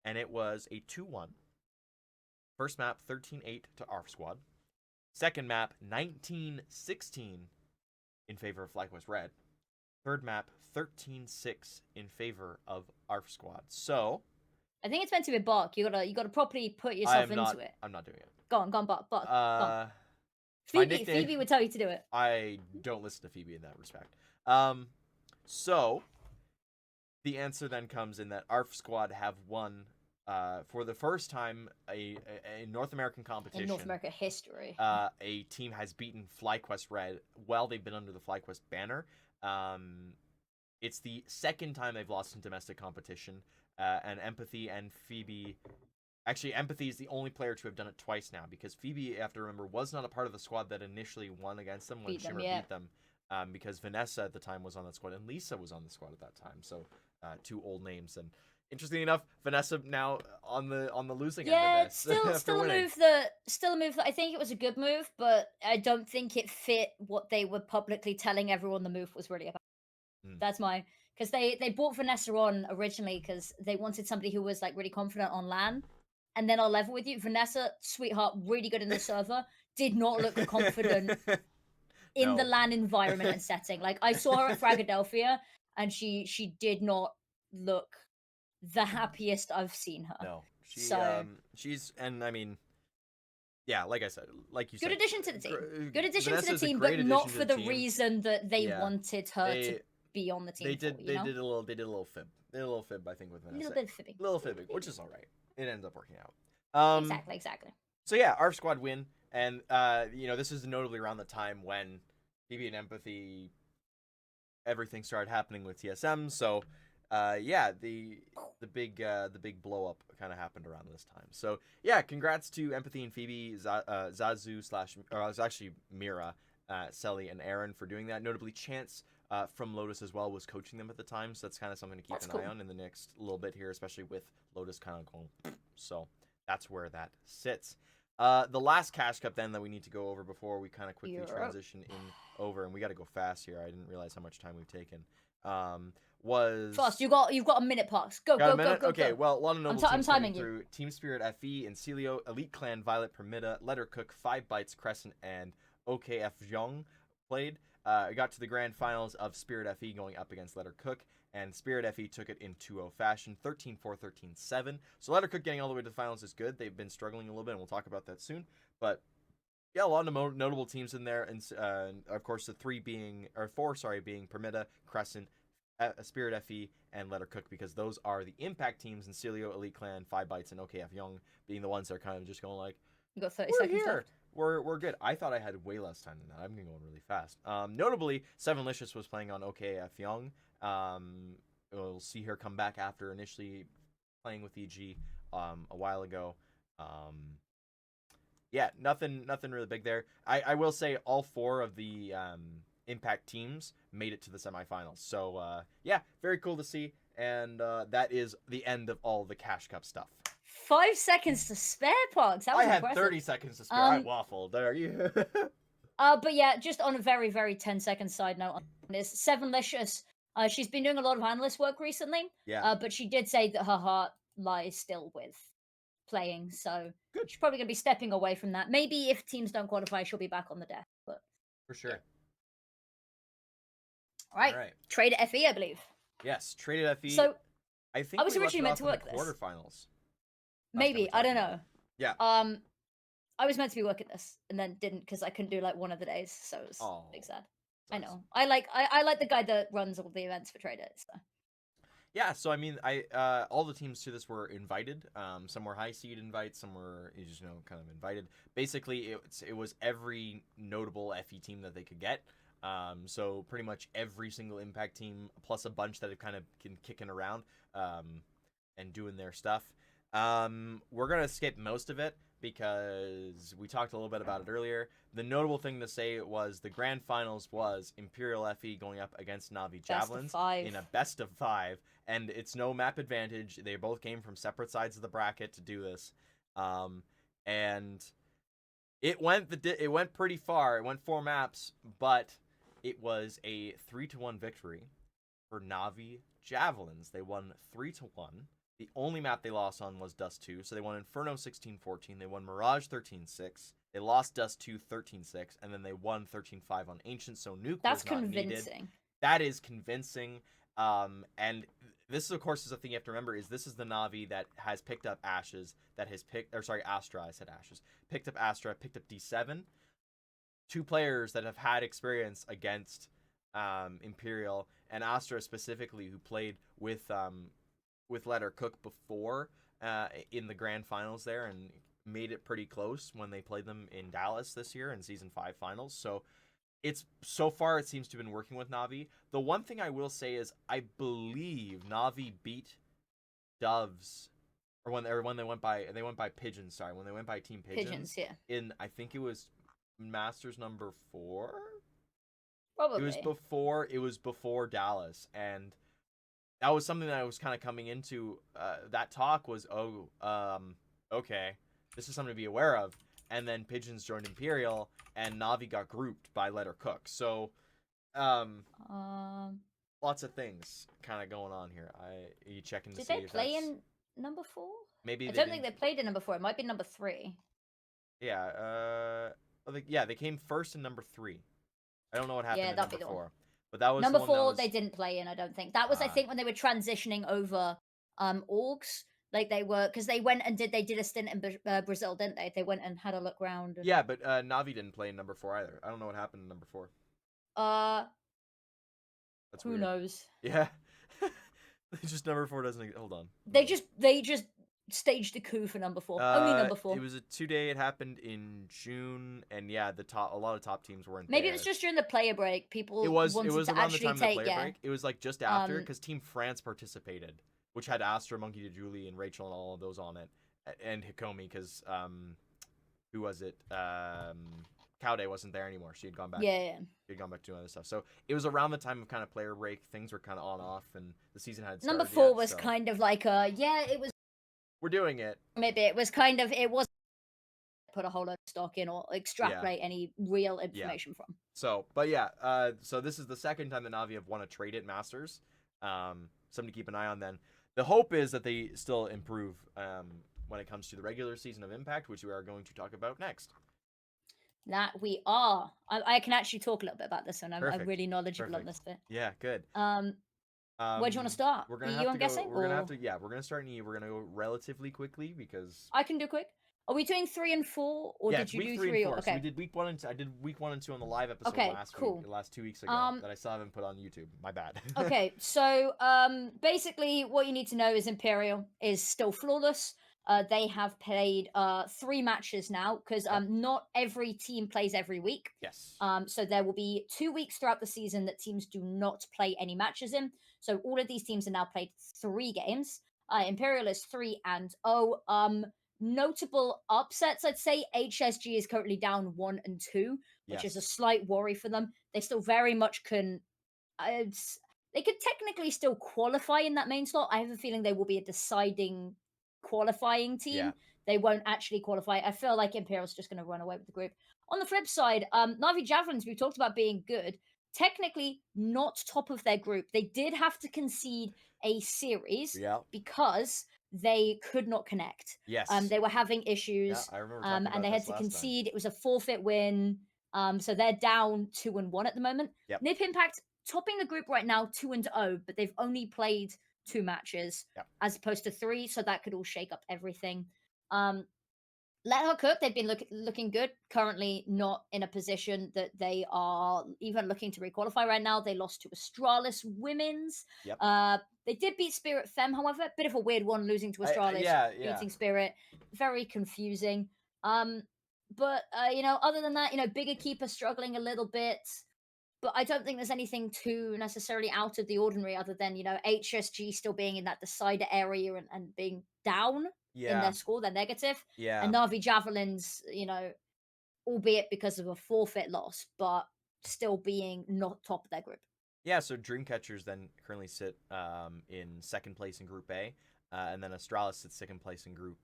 and it was a 2-1. First map, 13-8 to ARF Squad. Second map, 19-16 in favor of FlyQuest Red. Third map, 13-6 in favor of ARF Squad. So I think it's meant to be Bark. You gotta properly put yourself into it. I'm not doing it. Go on, Bark, go on. My Phoebe, nickname, Phoebe would tell you to do it. I don't listen to Phoebe in that respect. So the answer then comes in that ARF Squad have won for the first time a North American competition. In North America history. A team has beaten FlyQuest Red while they've been under the FlyQuest banner. It's the second time they've lost in domestic competition. And Empathy and Phoebe... Actually, Empathy is the only player to have done it twice now, because Phoebe, you have to remember, was not a part of the squad that initially won against them when Shimmer beat them. Because Vanessa at the time was on that squad, and Lisa was on the squad at that time. So, 2 old names. And interestingly enough, Vanessa now on the losing end of this. still a move that I think it was a good move, but I don't think it fit what they were publicly telling everyone the move was really about. That's my because they brought Vanessa on originally because they wanted somebody who was like really confident on LAN. And then I'll level with you, Vanessa, sweetheart, really good in the server, did not look confident in the LAN environment and setting. Like I saw her at Fragadelphia, and she did not look the happiest I've seen her. No, she's, and I mean, yeah, like I said, like you said, good addition to the team. Good addition Vanessa's to the team, but not for the reason that they wanted her to be on the team. They did a little fib. They did a little fib, I think, with Vanessa. A little bit of fibbing. A little fibbing, which is all right. It ends up working out. Exactly. So yeah, ARF Squad win, and this is notably around the time when Phoebe and Empathy, everything started happening with TSM. So the big blow up kind of happened around this time. So yeah, congrats to Empathy and Phoebe, Zazu / or it was actually Mira, Selly, and Aaron for doing that. Notably, Chance from Lotus as well was coaching them at the time, so that's kind of something to keep an eye on in the next little bit here, especially with Lotus kind of going. So that's where that sits. The last Cash Cup then that we need to go over before we kind of quickly transition in over, and we got to go fast here. I didn't realize how much time we've taken. Was fast. You've got a minute, Parks. Go. Okay, well, a lot of noble teams timing coming through. Team Spirit FE, Encilio, Elite Clan, Violet, Permita, Letter Cook, 5 Bytes, Crescent, and OKF Jong played. It got to the grand finals of Spirit FE going up against Letter Cook, and Spirit FE took it in 2-0 fashion, 13-4, 13-7. So Letter Cook getting all the way to the finals is good. They've been struggling a little bit, and we'll talk about that soon. But yeah, a lot of notable teams in there, and of course the 4 being Permita, Crescent, Spirit FE, and Let Her Cook, because those are the Impact teams, and Celio, Elite Clan, 5 Bytes, and OKF Young being the ones that are kind of just going like, You got 30 we're seconds here. left. We're good. I thought I had way less time than that. I'm going really fast. Notably, Seven Licious was playing on OKF Young. We'll see her come back after initially playing with EG a while ago. Yeah, nothing really big there. I will say all 4 of the Impact teams made it to the semifinals. So yeah, very cool to see. And that is the end of all the Cash Cup stuff. 5 seconds to spare, Parks. That was I had impressive. 30 seconds to spare. I waffled. There you. But yeah, just on a very, very 10-second side note on this, Seven Licious, she's been doing a lot of analyst work recently. Yeah. But she did say that her heart lies still with playing, so Good. she's probably going to be stepping away from that. Maybe if teams don't qualify, she'll be back on the deck. But For sure. Yeah. All right. Tradeit FE, I believe. Yes, Tradeit FE. So I think I was originally meant to work the this. quarterfinals. Maybe, I don't know. Yeah. I was meant to be working this and then didn't because I couldn't do like one of the days, so it was big sad. I know. I like the guy that runs all the events for Tradeit. So. Yeah, so I mean, all the teams to this were invited. Some were high seed invites, some were just kind of invited. Basically, it was every notable FE team that they could get. So pretty much every single Impact team, plus a bunch that have kind of been kicking around, and doing their stuff. We're gonna skip most of it because we talked a little bit about it earlier. The notable thing to say was the grand finals was Imperial FE going up against Navi Javelins in a best of 5, and it's no map advantage. They both came from separate sides of the bracket to do this, and it went pretty far. It went 4 maps, but it was a 3-1 victory for Navi Javelins. They won 3-1. The only map they lost on was Dust 2, so they won Inferno 16-14, they won Mirage 13-6, they lost Dust 2 13-6, and then they won 13-5 on Ancient, so Nuke was not needed. That is convincing. And this, of course, is a thing you have to remember, is this is the Navi that has picked up Ashes, Astra, I said Ashes, picked up Astra, picked up D7, 2 players that have had experience against Imperial, and Astra specifically, who played with Let Her Cook before in the grand finals there and made it pretty close when they played them in Dallas this year in Season 5 finals. So so far it seems to have been working with Navi. The one thing I will say is I believe Navi beat Doves, or when they went by Pigeons, when they went by Team Pigeons, yeah. In, I think it was Masters number 4. Probably. It was before Dallas, and that was something that I was kind of coming into. That talk was, okay, this is something to be aware of. And then Pigeons joined Imperial, and Navi got grouped by Let Her Cook. So, lots of things kind of going on here. Are you checking to see if Did they play in number 4? Maybe I don't think they played in number 4. It might be number 3. Yeah. They came first in number 3. I don't know what happened in number 4. But that was number 4. They didn't play in. I don't think that was. I think when they were transitioning over, orgs, like they were, because they went and they did a stint in Brazil, didn't they? They went and had a look around. And... Yeah, but Navi didn't play in number 4 either. I don't know what happened in number 4. That's who knows? Yeah, just number 4 doesn't. Hold on. They just staged a coup for number 4. Only number 4. It was a 2-day. It happened in June, and yeah, a lot of top teams weren't. Maybe it was just during the player break. People it was wanted to around actually the time of the player break. It was like just after, because Team France participated, which had Astra, Monkey to Julie, and Rachel, and all of those on it, and Hikomi, because who was it? Kaude wasn't there anymore. She had gone back. Yeah. She had gone back to doing other stuff. So it was around the time of kind of player break. Things were kind of on off, and the season had started. Number 4 was kind of like it was. We're doing it. Maybe it was kind of, it was put a whole lot of stock in or extrapolate any real information from. So, but yeah, so this is the second time that Navi have won a Tradeit Masters. Something to keep an eye on then. The hope is that they still improve when it comes to the regular season of Impact, which we are going to talk about next. That we are. I can actually talk a little bit about this one. I'm really knowledgeable on this bit. Yeah, good. Where do you want to start? We're gonna have to start in E. We're gonna go relatively quickly because I can do quick. Are we doing 3 and 4, or Yeah, did it's you week do three and 3? Or four. So we okay, did week one and I did week 1 and 2 on the live episode okay, last week, cool. 2 weeks ago Um, that I still haven't put on YouTube. My bad. Okay, so basically, what you need to know is Imperial is still flawless. They have played 3 matches now because Yep. not every team plays every week. Yes. So there will be 2 weeks throughout the season that teams do not play any matches in. So all of these teams have now played 3 games. Imperial is 3-0. Notable upsets, I'd say HSG is currently down 1 and 2, which is a Yes. slight worry for them. They still very much can it's they could technically still qualify in that main slot. I have a feeling they will be a deciding qualifying Yeah. team. They won't actually qualify. I feel like Imperial's just going to run away with the group. On the flip side, Navi Javelins, we talked about being good, technically not top of their group. They did have to concede a series Yeah. because they could not connect. Yes. They were having Yeah, issues, I remember talking and about they had this to last time. concede. It was a forfeit win. So they're down 2-1 at the moment. Yep. Nip Impact topping the group right now 2-0, but they've only played 2 matches Yep. as opposed to 3, so that could all shake up everything. Um, Let her cook. They've been looking good. Currently, not in a position that they are even looking to requalify right now. They lost to Astralis Women's. Yep. They did beat Spirit Femme, however, bit of a weird one, losing to Astralis, Yeah, yeah. beating Spirit. Very confusing. But other than that, bigger keeper struggling a little bit, but I don't think there's anything too necessarily out of the ordinary other than, HSG still being in that decider area and being down in their Yeah. score, they're negative. Yeah. And Navi Javelins, albeit because of a forfeit loss, but still being not top of their group. Yeah, so Dreamcatchers then currently sit in second place in Group A, and then Astralis sits second place in Group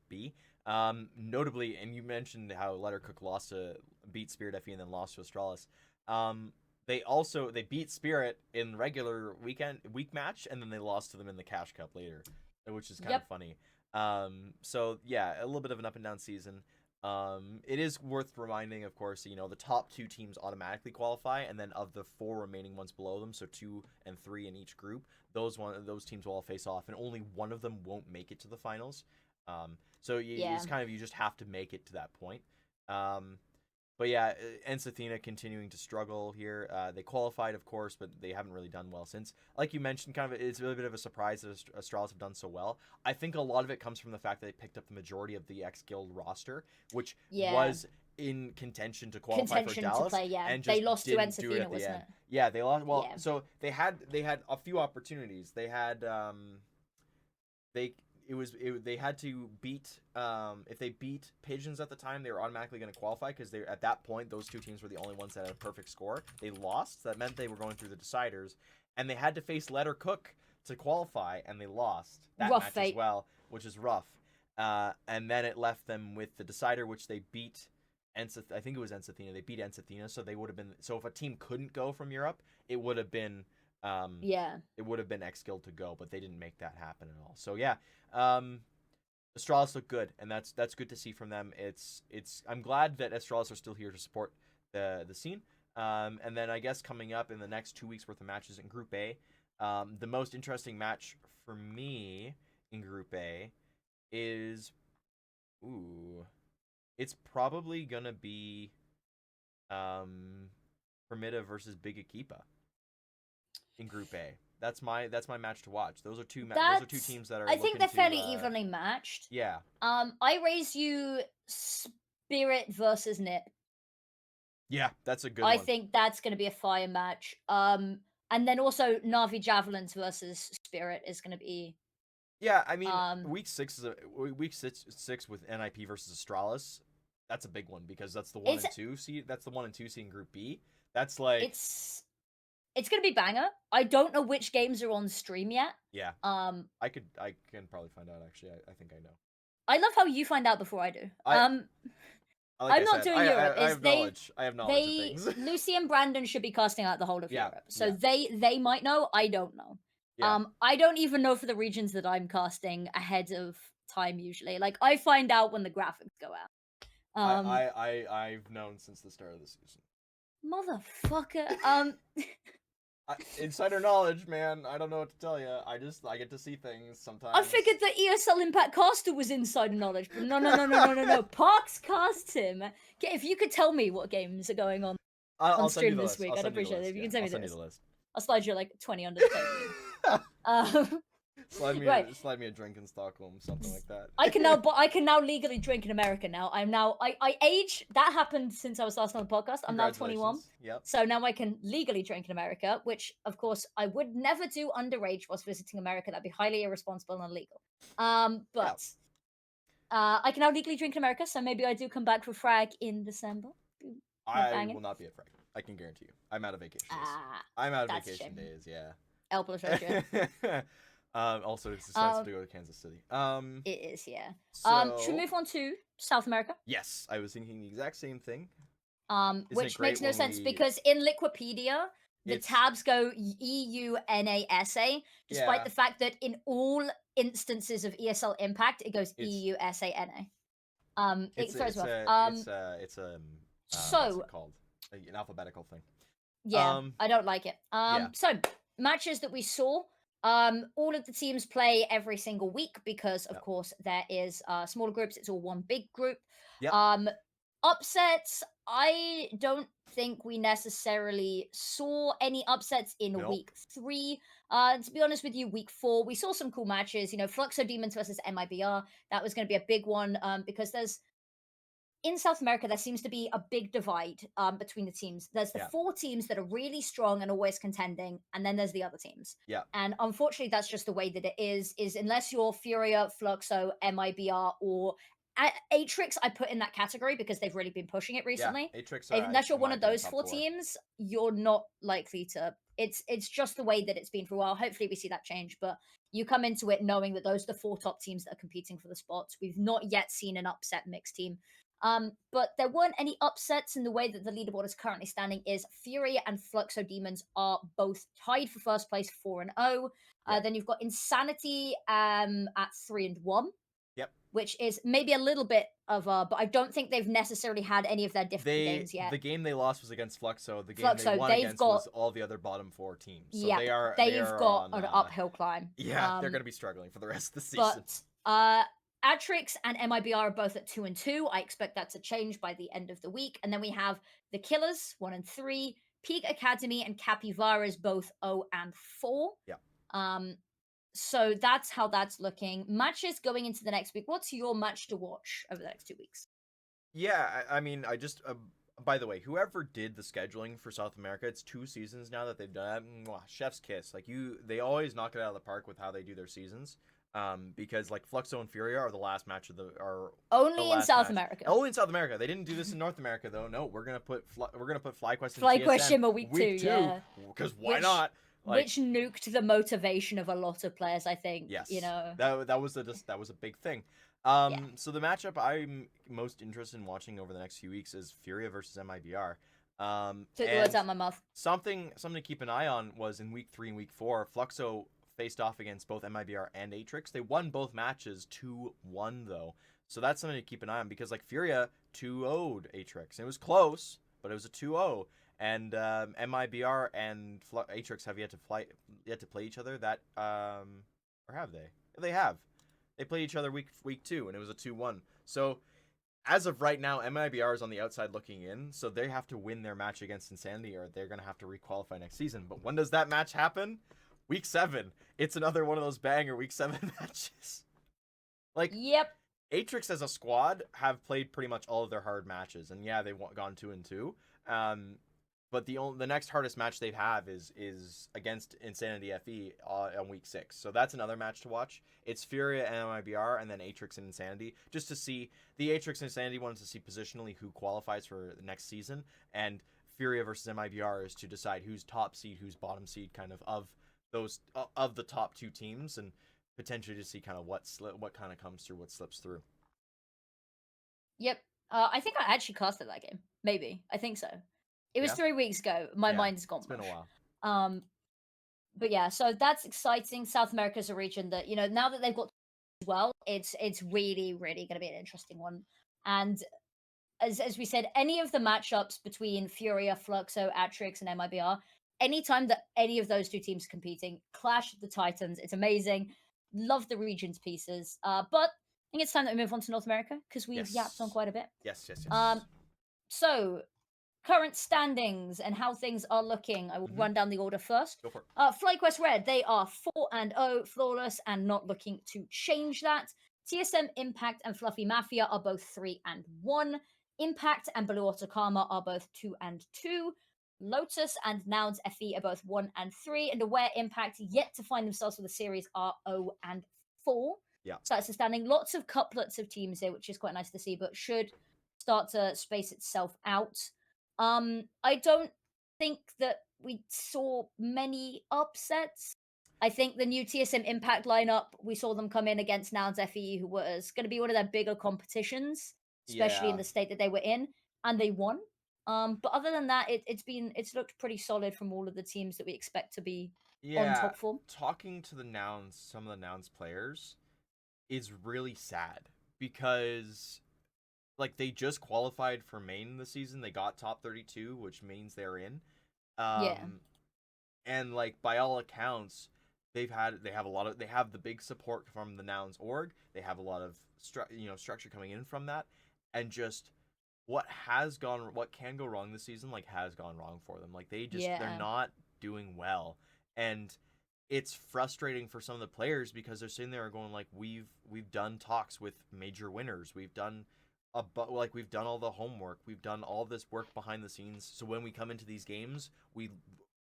B. Notably, and you mentioned how Lettercook lost to beat Spirit FE and then lost to Astralis. They beat Spirit in regular week match, and then they lost to them in the Cash Cup later, which is kind of Yep. funny. So yeah, a little bit of an up and down season. It is worth reminding, of course, the top 2 teams automatically qualify, and then of the 4 remaining ones below them, so 2 and 3 in each group, those teams will all face off, and only one of them won't make it to the finals. So Yeah. you just have to make it to that point. But yeah, Ensathina continuing to struggle here. They qualified, of course, but they haven't really done well since. Like you mentioned, kind of it's really a bit of a surprise that Astralis have done so well. I think a lot of it comes from the fact that they picked up the majority of the X Guild roster, which Yeah. was in contention to qualify for Contention to Dallas play, yeah. and They just lost to didn't do it Ensathina, at the wasn't end. it? Yeah, they lost. Well, Yeah. so they had a few opportunities. They had they they had to beat if they beat Pigeons at the time, they were automatically going to qualify because they at that point those 2 teams were the only ones that had a perfect score. They lost, so that meant they were going through the deciders, and they had to face Letter Cook to qualify, and they lost that Rough match as fate. well, which is rough. And then it left them with the decider, which they beat. I think it was Ensathina. They beat Ensathina, so they would have been. So if a team couldn't go from Europe, it would have been Yeah. X Guild to go, but they didn't make that happen at all. So yeah, Astralis look good, and that's good to see from them. I'm glad that Astralis are still here to support the scene. And then I guess coming up in the next 2 weeks worth of matches in Group A, the most interesting match for me in Group A is it's probably gonna be Permita versus Big Akipa in Group A. That's my match to watch. Those are two That's teams that are I think looking they're fairly to evenly matched. yeah. I raise you Spirit versus Nip. Yeah, that's a good I one. think that's going to be a fire match. And then also Navi Javelins versus Spirit is going to be Yeah, I mean, um week six with NIP versus Astralis. That's a big one because that's the one it's and two seed. That's the 1 and 2 seed in Group B. That's like it's it's going to be banger. I don't know which games are on stream yet. yeah. Um I can probably find out actually. I think I know. I love how you find out before I do. I like I I'm not said, doing Europe. I Is have knowledge. I have knowledge of they things. Lucy and Brandon should be casting out the whole of Yeah, Europe. So yeah, they might know, I don't know. yeah. I don't even know for the regions that I'm casting ahead of time usually. Like I find out when the graphics go out. Um I've known since the start of the season. Motherfucker. Insider knowledge, man. I don't know what to tell you. I get to see things I sometimes. figured that ESL Impact Caster was insider knowledge, but no, no, no, no, no, no, no. Parks casts him. Okay, if you could tell me what games are going on I'll send you stream the this list. week, I'll I'd send you the appreciate it. list. If you Yeah, can send I'll me send you this, the list. I'll slide you like 20 under the table. You know. Right. Slide me a drink in Stockholm, something like that. I can now legally drink in America now. I age that happened since I was last on the podcast. I'm now 21. Congratulations. Yep. So now I can legally drink in America, which of course I would never do underage whilst visiting America. That'd be highly irresponsible and illegal. Yeah. But I can now legally drink in America, so maybe I do come back for Frag in December. Be I headbanging. will not be at Frank. I can guarantee you. I'm out of vacation days. Ah, I'm out of that's a vacation shame. days. Yeah. El Plus Also, it's expensive Um, to go to Kansas City. it is, yeah. Should we So move on to South America? yes, I was thinking the exact same thing. Isn't it Which great makes no when sense we? because in Liquipedia, the It's tabs go EUNASA, despite yeah. the fact that in all instances of ESL Impact, it goes It's EUSANA. It it's throws a, me it's off. a it's a it's a what's So it called? An alphabetical thing. yeah, Um, I don't like it. yeah, So matches that we saw. All of the teams play every single week because, of yep, course, there is smaller groups. It's all one big group. yep, Um, Upsets. I don't think we necessarily saw any upsets in nope, week 3. To be honest with you, week 4 we saw some cool matches. You know, Fluxo Demons versus MIBR. That was going to be a big one because there's in South America, there seems to be a big divide between the teams. There's the yeah, 4 teams that are really strong and always contending, and then there's the other teams. yeah, And unfortunately, that's just the way that it is. Is unless you're Furia, Fluxo, MIBR, or Atrix, I put in that category because they've really been pushing it yeah. recently. Atrix are, Unless you're in one my of opinion, those top 4 four. teams, you're not likely to. It's just the way that it's been for a while. Hopefully, we see that change. But you come into it knowing that those are the 4 top teams that are competing for the spots. We've not yet seen an upset mixed team. But there weren't any upsets in the way that the leaderboard is currently standing. Is Fury and Fluxo Demons are both tied for first place 4-0. Yep, Then you've got Insanity at 3-1, yep. which is maybe a little bit of a, but I don't think they've necessarily had any of their difficult games yet. The game they lost was against Fluxo. The game they Fluxo, won they've against got was all the other bottom 4 teams. So yep, they they've are got on. an uphill climb. Yeah, they're gonna be struggling for the rest of the season. But Atrix and MIBR are both at 2-2. I expect that to change by the end of the week. And then we have the Killers 1-3, Peak Academy and Capyvaras both 0-4. Yeah. Um, so that's how that's looking. Matches going into the next week. What's your match to watch over the next 2 weeks? Yeah, I mean, I just. By the way, whoever did the scheduling for South America, it's 2 seasons now that they've done it. Mwah, chef's kiss. Like they always knock it out of the park with how they do their seasons. Because like Fluxo and Furia are the last match of the Only in last South match. America. Oh, in South America, they didn't do this in North America though. No, we're gonna put FlyQuest and FlyQuest TSM Shimmer week 2, yeah. because why Which not? Like, which nuked the motivation of a lot of players, I think. yes, You know. that was a big thing. Yeah. So the matchup I'm most interested in watching over the next few weeks is Furia versus MIBR. Took the words And out of my mouth. something to keep an eye on was in week 3 and week 4, Fluxo faced off against both MIBR and Atrix. They won both matches 2-1 though. So that's something to keep an eye on because like Furia 2-0'd Atrix. It was close, but it was a 2-0. And MIBR and Atrix have yet to play each other. That or have they? They have. They played each other week 2, and it was a 2-1. So as of right now, MIBR is on the outside looking in, so they have to win their match against Insanity, or they're gonna have to requalify next season. But when does that match happen? Week 7. It's another one of those banger week 7 matches. Like Yep. Atrix as a squad have played pretty much all of their hard matches, and yeah, they've gone 2-2. But the next hardest match they have is against Insanity FE on week 6. So that's another match to watch. It's Furia and MIBR, and then Atrix and Insanity, just to see the Atrix and Insanity ones to see positionally who qualifies for the next season, and Furia versus MIBR is to decide who's top seed, who's bottom seed, kind of those of the top 2 teams, and potentially to see kind of what kind of comes through, what slips through. Yep. I think I actually casted that game. Maybe. I think so. It was Yeah, 3 weeks ago. My yeah, mind's gone it's been a mush. while. Um, but yeah, so that's exciting. South America is a region that, you know, now that they've got as well, it's really, really gonna be an interesting one. And as we said, any of the matchups between Furia, Fluxo, Atrix, and MIBR, anytime that any of those two teams are competing, Clash of the Titans, it's amazing. Love the regions pieces. But I think it's time that we move on to North America because we've yapped on Yes. quite a bit. Yes, yes, Um, yes. so current standings and how things are looking. I will Mm-hmm. run down the order first. Go for it. FlyQuest Red, they are 4-0, flawless, and not looking to change that. TSM Impact and Fluffy Mafia are both 3-1. Impact and Blue Otter Karma are both 2-2. Lotus and Nouns FE are both 1-3, and Aware Impact yet to find themselves with a series are 0-4. Yeah. So that's the standing. Lots of couplets of teams here, which is quite nice to see, but should start to space itself out. I don't think that we saw many upsets. I think the new TSM Impact lineup, we saw them come in against Nouns FE, who was going to be one of their bigger competitions, especially in Yeah. the state that they were in, and they won. But other than that, it's looked pretty solid from all of the teams that we expect to be on Yeah. top form. Talking to the Nouns, some of the Nouns players is really sad because like they just qualified for main this season. They got top 32, which means they're in. Yeah, Um and like by all accounts, they have the big support from the Nouns org. They have a lot of structure coming in from that, and just what can go wrong this season like has gone wrong for them. Like they're yeah, not doing well, and it's frustrating for some of the players because they're sitting there going like we've done talks with major winners, we've done all the homework, we've done all this work behind the scenes, so when we come into these games we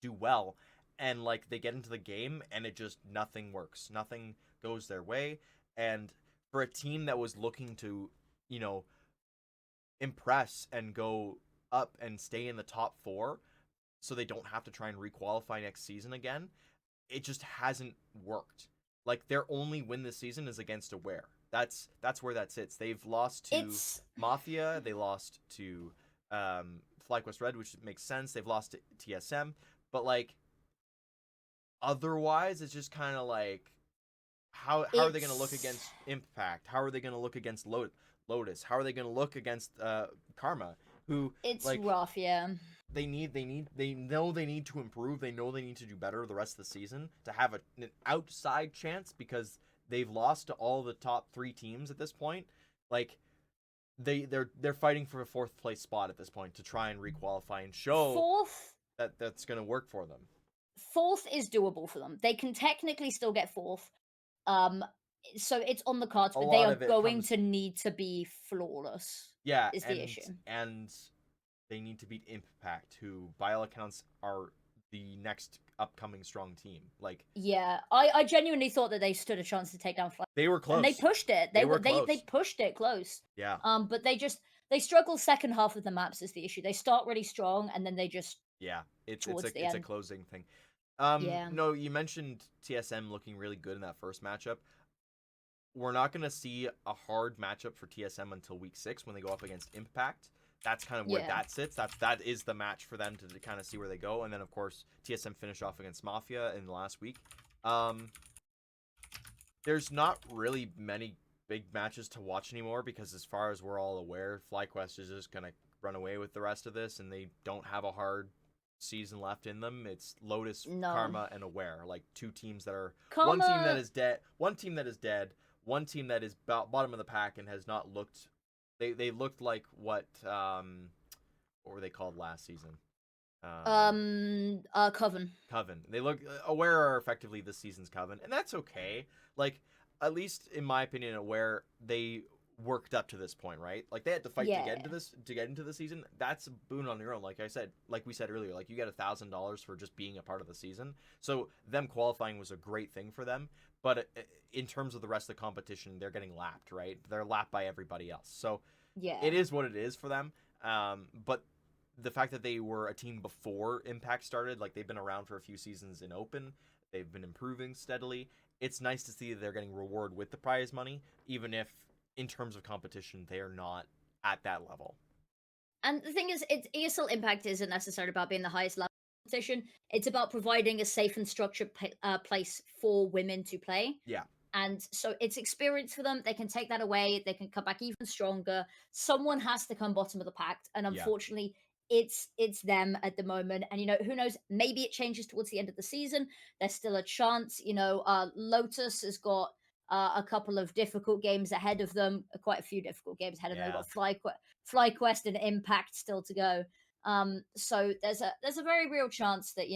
do well, and like they get into the game and it just nothing works, nothing goes their way. And for a team that was looking to you know impress and go up and stay in the top 4 so they don't have to try and requalify next season again, it just hasn't worked. Like their only win this season is against Aware. That's where that sits. They've lost to it's Mafia, they lost to FlyQuest Red, which makes sense. They've lost to TSM, but like otherwise it's just kind of like how are they going to look it's against Impact? How are they going to look against Lotus? How are they going to look against Karma, who it's like rough, yeah. they know they need to improve. They know they need to do better the rest of the season to have an outside chance because they've lost to all the top 3 teams at this point. Like they're fighting for a 4th place spot at this point to try and requalify and show Fourth that that's going to work for them. fourth is doable for them. They can technically still get fourth. Um, so it's on the cards, A but they lot are of it going comes, to need to be flawless. yeah, Is the issue? and they need to beat Impact, who by all accounts are the next upcoming strong team. Like Yeah, I genuinely thought that they stood a chance to take down Fly, they were and they close. pushed it. They They were were they close. pushed it close. Yeah. But they struggle second half of the maps is the issue. They start really strong and then they just Yeah. towards the It's a end. closing thing. Yeah, No, you mentioned TSM looking really good in that first matchup. We're not going to see a hard matchup for TSM until week 6 when they go up against Impact. That's kind of where yeah. that sits. That is the match for them to kind of see where they go. And then of course TSM finished off against Mafia in the last week. Um, there's not really many big matches to watch anymore because as far as we're all aware, FlyQuest is just gonna run away with the rest of this, and they don't have a hard season left in them. It's Lotus, No. Karma, and Aware, like 2 teams that are one team that Karma is dead, one team that is dead, one team that is bottom of the pack and has not looked. They looked like what were they called last season? Coven. Coven. They look Aware are effectively this season's Coven, and that's okay. Like at least in my opinion, Aware they worked up to this point, right? Like they had to fight Yeah. to get into the season. That's a boon on their own. Like I said, like we said earlier, like you get $1,000 for just being a part of the season. So them qualifying was a great thing for them. But in terms of the rest of the competition, they're getting lapped, right? They're lapped by everybody else. So Yeah. it is what it is for them. But the fact that they were a team before Impact started, like they've been around for a few seasons in Open, they've been improving steadily. It's nice to see that they're getting reward with the prize money, even if in terms of competition they are not at that level. And the thing is, it's ESL Impact isn't necessarily about being the highest level competition. It's about providing a safe and structured place for women to play. Yeah, And so it's experience for them. They can take that away. They can come back even stronger. Someone has to come bottom of the pack. And yeah, unfortunately, it's them at the moment. And who knows, maybe it changes towards the end of the season. There's still a chance. Lotus has got a couple of difficult games ahead of them, quite a few difficult games ahead of them. They've Yeah. got FlyQuest and Impact still to go. So there's a very real chance that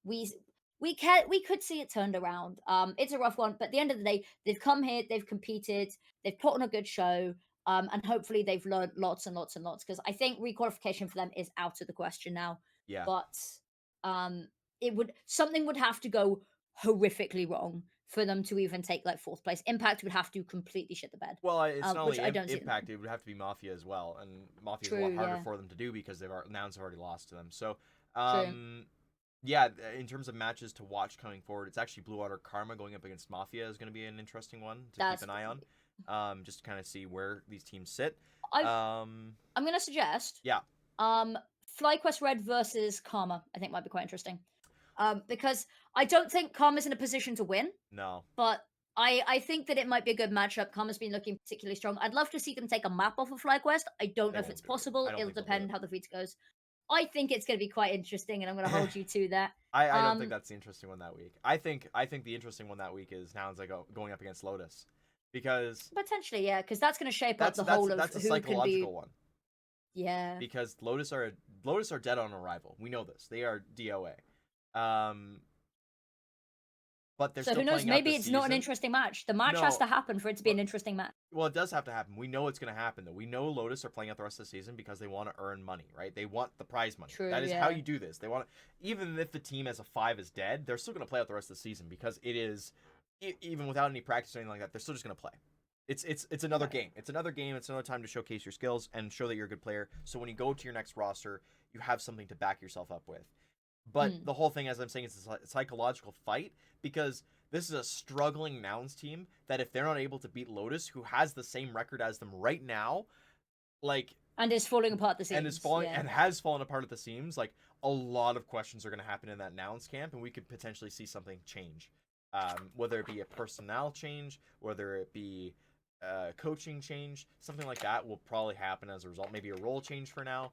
we we could see it turned around. It's a rough one, but at the end of the day, they've come here, they've competed, they've put on a good show, and hopefully they've learned lots and lots and lots. Because I think requalification for them is out of the question now. Yeah. But um, something would have to go horrifically wrong for them to even take like fourth place. Impact would have to completely shit the bed, Well, it's not which only I don't see them Impact; doing. it would have to be Mafia as well, and Mafia is a lot True, harder yeah, for them to do because Nouns have already lost to them. So, true. yeah, in terms of matches to watch coming forward, it's actually Blue Water Karma going up against Mafia is going to be an interesting one to keep That's an eye on. Just to kind of see where these teams sit. I've Um, I'm gonna suggest yeah, um FlyQuest Red versus Karma. I think might be quite interesting. Because I don't think Karma's in a position to win, no, but I think that it might be a good matchup. Karma's been looking particularly strong. I'd love to see them take a map off of FlyQuest. I don't they know if won't it's do it. I possible. don't It'll think they'll do depend how the feed goes. I think it's going to be quite interesting, and I'm going to it. hold you to that. I don't think Um, that's the interesting one that week. I think the interesting one that week is Nouns like going up against Lotus, because Potentially, yeah, because that's going to shape up that's the that's whole of that's a who can be. psychological one. Yeah. Because Lotus are dead on arrival. We know this. They are DOA. But they're So still who knows? playing out Maybe the it's not an season. interesting match. The match has No, to happen for it to be well, an interesting match. well, it does have to happen. We know it's going to happen though. We know Lotus are playing out the rest of the season because they want to earn money, right? They want the prize money. True. That is how Yeah. you do this. They want to, even if the team as a 5 is dead, they're still going to play out the rest of the season because it is even without any practice or anything like that. They're still just going to play. It's another Right. game. It's another game. It's another time to showcase your skills and show that you're a good player. So when you go to your next roster, you have something to back yourself up with. But Mm. the whole thing, as I'm saying, is a psychological fight because this is a struggling Nouns team that if they're not able to beat Lotus, who has the same record as them right now, like And it's falling apart the and is seams. falling Yeah. and has fallen apart at the seams, like a lot of questions are going to happen in that Nouns camp, and we could potentially see something change. Whether it be a personnel change, whether it be coaching change, something like that will probably happen as a result. Maybe a role change for now.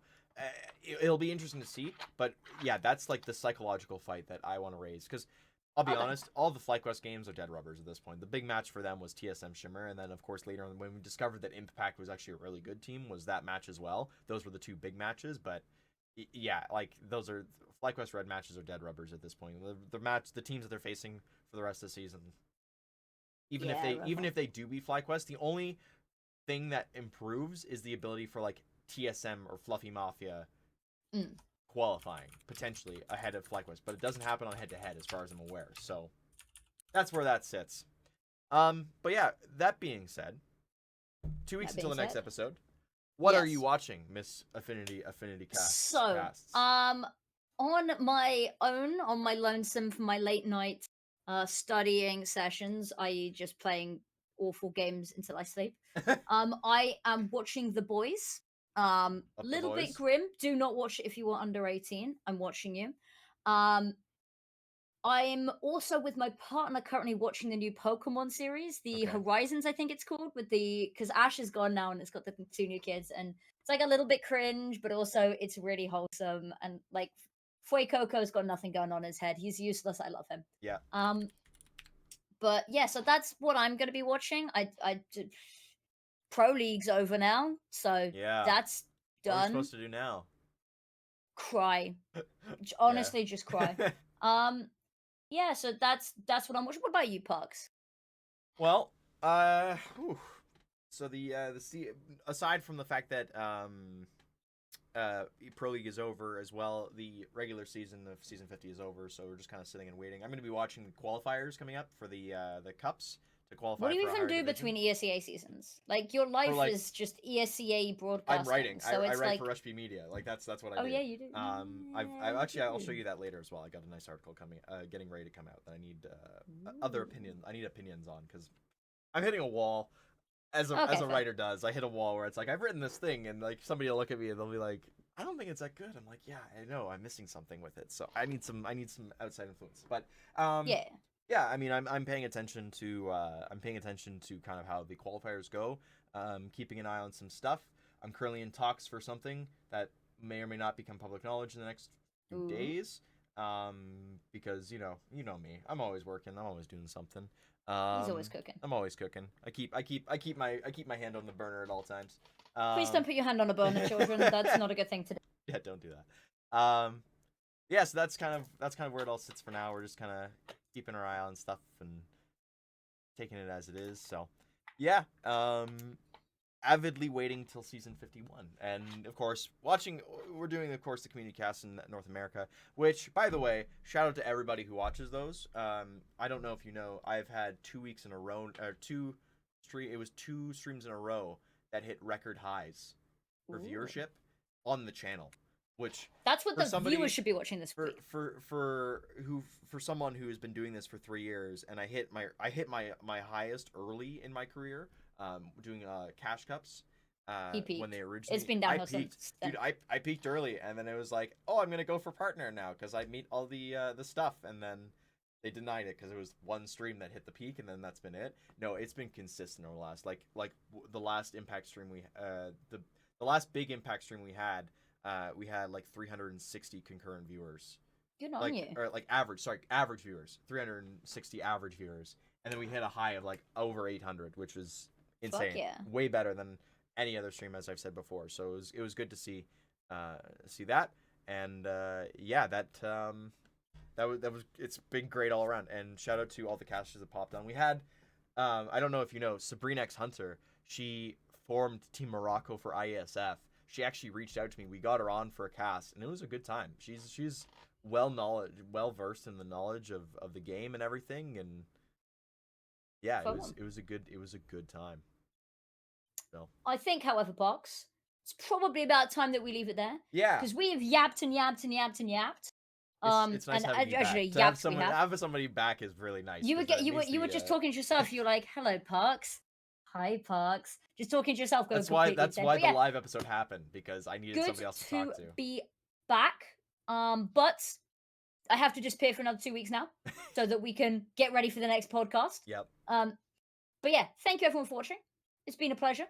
It'll be interesting to see, but yeah, that's like the psychological fight that I want to raise because I'll be Okay. honest, all the FlyQuest games are dead rubbers at this point. The big match for them was TSM Shimmer, and then of course later on when we discovered that Impact was actually a really good team, was that match as well. Those were the two big matches, but yeah, like those are FlyQuest Red matches are dead rubbers at this point. The teams that they're facing for the rest of the season, Yeah. Rough even one. if they do beat FlyQuest, the only thing that improves is the ability for like TSM or Fluffy Mafia Mm. qualifying potentially ahead of FlyQuest, but it doesn't happen on head to head as far as I'm aware. So that's where that sits. But yeah, that being said, 2 weeks That until being the next said, episode. What are you yes. watching, Miss Affinity So, casts? on my own, on my lonesome for my late night studying sessions, i.e., just playing awful games until I sleep, I am watching The Boys. Up the Little bit boys. grim. Do not watch it if you are under 18. I'm watching you. Um, I'm also with my partner currently watching the new Pokemon series, the Okay. Horizons, I think it's called, with the because Ash is gone now and it's got the two new kids, and it's like a little bit cringe, but also it's really wholesome and like Fuecoco's got nothing going on in his head. He's useless. I love him. Yeah. Um, but yeah, so that's what I'm gonna be watching. Pro League's over now, so Yeah. that's What are we supposed done. to do now? Cry. Yeah. Honestly, just cry. Um, yeah, so that's what I'm watching. What about you, Parks? Well, whew. So aside from the fact that Pro League is over as well, the regular season of season 50 is over, so we're just kind of sitting and waiting. I'm going to be watching the qualifiers coming up for the cups to What qualify do you for a even higher do division. between ESEA seasons? Like your For life like is just ESEA I'm writing. broadcasting. I, So I it's write for like, Rush B Media. Like that's what I oh do. yeah, you do. I've Yeah, you actually I'll show do. you that later as well. I got a nice article coming, getting ready to come out that I need other Ooh. opinion. I need opinions on because I'm hitting a wall as Okay, a fair. writer does. I hit a wall where it's like I've written this thing and like somebody will look at me and they'll be like, I don't think it's that good. I'm like, yeah, I know. I'm missing something with it. So I need some outside influence. But Yeah. yeah, I mean, I'm paying attention to kind of how the qualifiers go. Keeping an eye on some stuff. I'm currently in talks for something that may or may not become public knowledge in the next few Ooh, days. Because you know me, I'm always working, I'm always doing something. he's always cooking. I'm always cooking. I keep my hand on the burner at all times. Please don't Um, put your hand on a burner, children. That's not a good thing to do. yeah, don't do that. Yeah, so that's kind of where it all sits for now. We're just kind of keeping our eye on stuff and taking it as it is. So, yeah, avidly waiting till season 51, and of course watching. We're doing, of course, the community cast in North America, which, by the way, shout out to everybody who watches those. I don't know if you know, I've had 2 weeks in a row, or it was 2 streams in a row that hit record highs for Ooh. viewership on the channel, which That's what for the viewers somebody should be watching this week. for someone who has been doing this for 3 years, and I hit my highest early in my career, doing cash cups, He when they peaked. It's originally been I downhill peaked, since then. dude. I peaked early, and then it was like, oh, I'm gonna go for partner now because I meet all the stuff, and then they denied it because it was one stream that hit the peak, and then that's been it. No, it's been consistent over the last, the last impact stream the last big impact stream we had like 360 concurrent viewers, Good on you. average viewers, 360 average viewers, and then we hit a high of like over 800, which was Fuck insane, yeah. way better than any other stream, as I've said before. So it was good to see that, and yeah, that was it's been great all around. And shout out to all the casters that popped on. We had, I don't know if you know, Sabrina X Hunter. She formed Team Morocco for IESF. She actually reached out to me. We got her on for a cast, and it was a good time. She's well versed in the knowledge of the game and everything, and yeah, Fun. it was a good time. So I think, however, Box, it's probably about time that we leave it there yeah, because we have yapped and yapped and yapped and yapped. it's nice And having you back. actually, To have yapped we someone have. have somebody back is really nice You were because get that means you were the just talking to yourself. You were like, "Hello, Parks. Hi, Parks." Just talking to yourself, going completely that's dead. why But the yeah, live episode happened, because I needed good somebody else to to talk to. be back. But I have to disappear for another 2 weeks now, so that we can get ready for the next podcast. Yep. Um, but yeah, thank you everyone for watching. It's been a pleasure,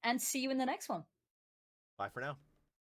and see you in the next one. Bye for now.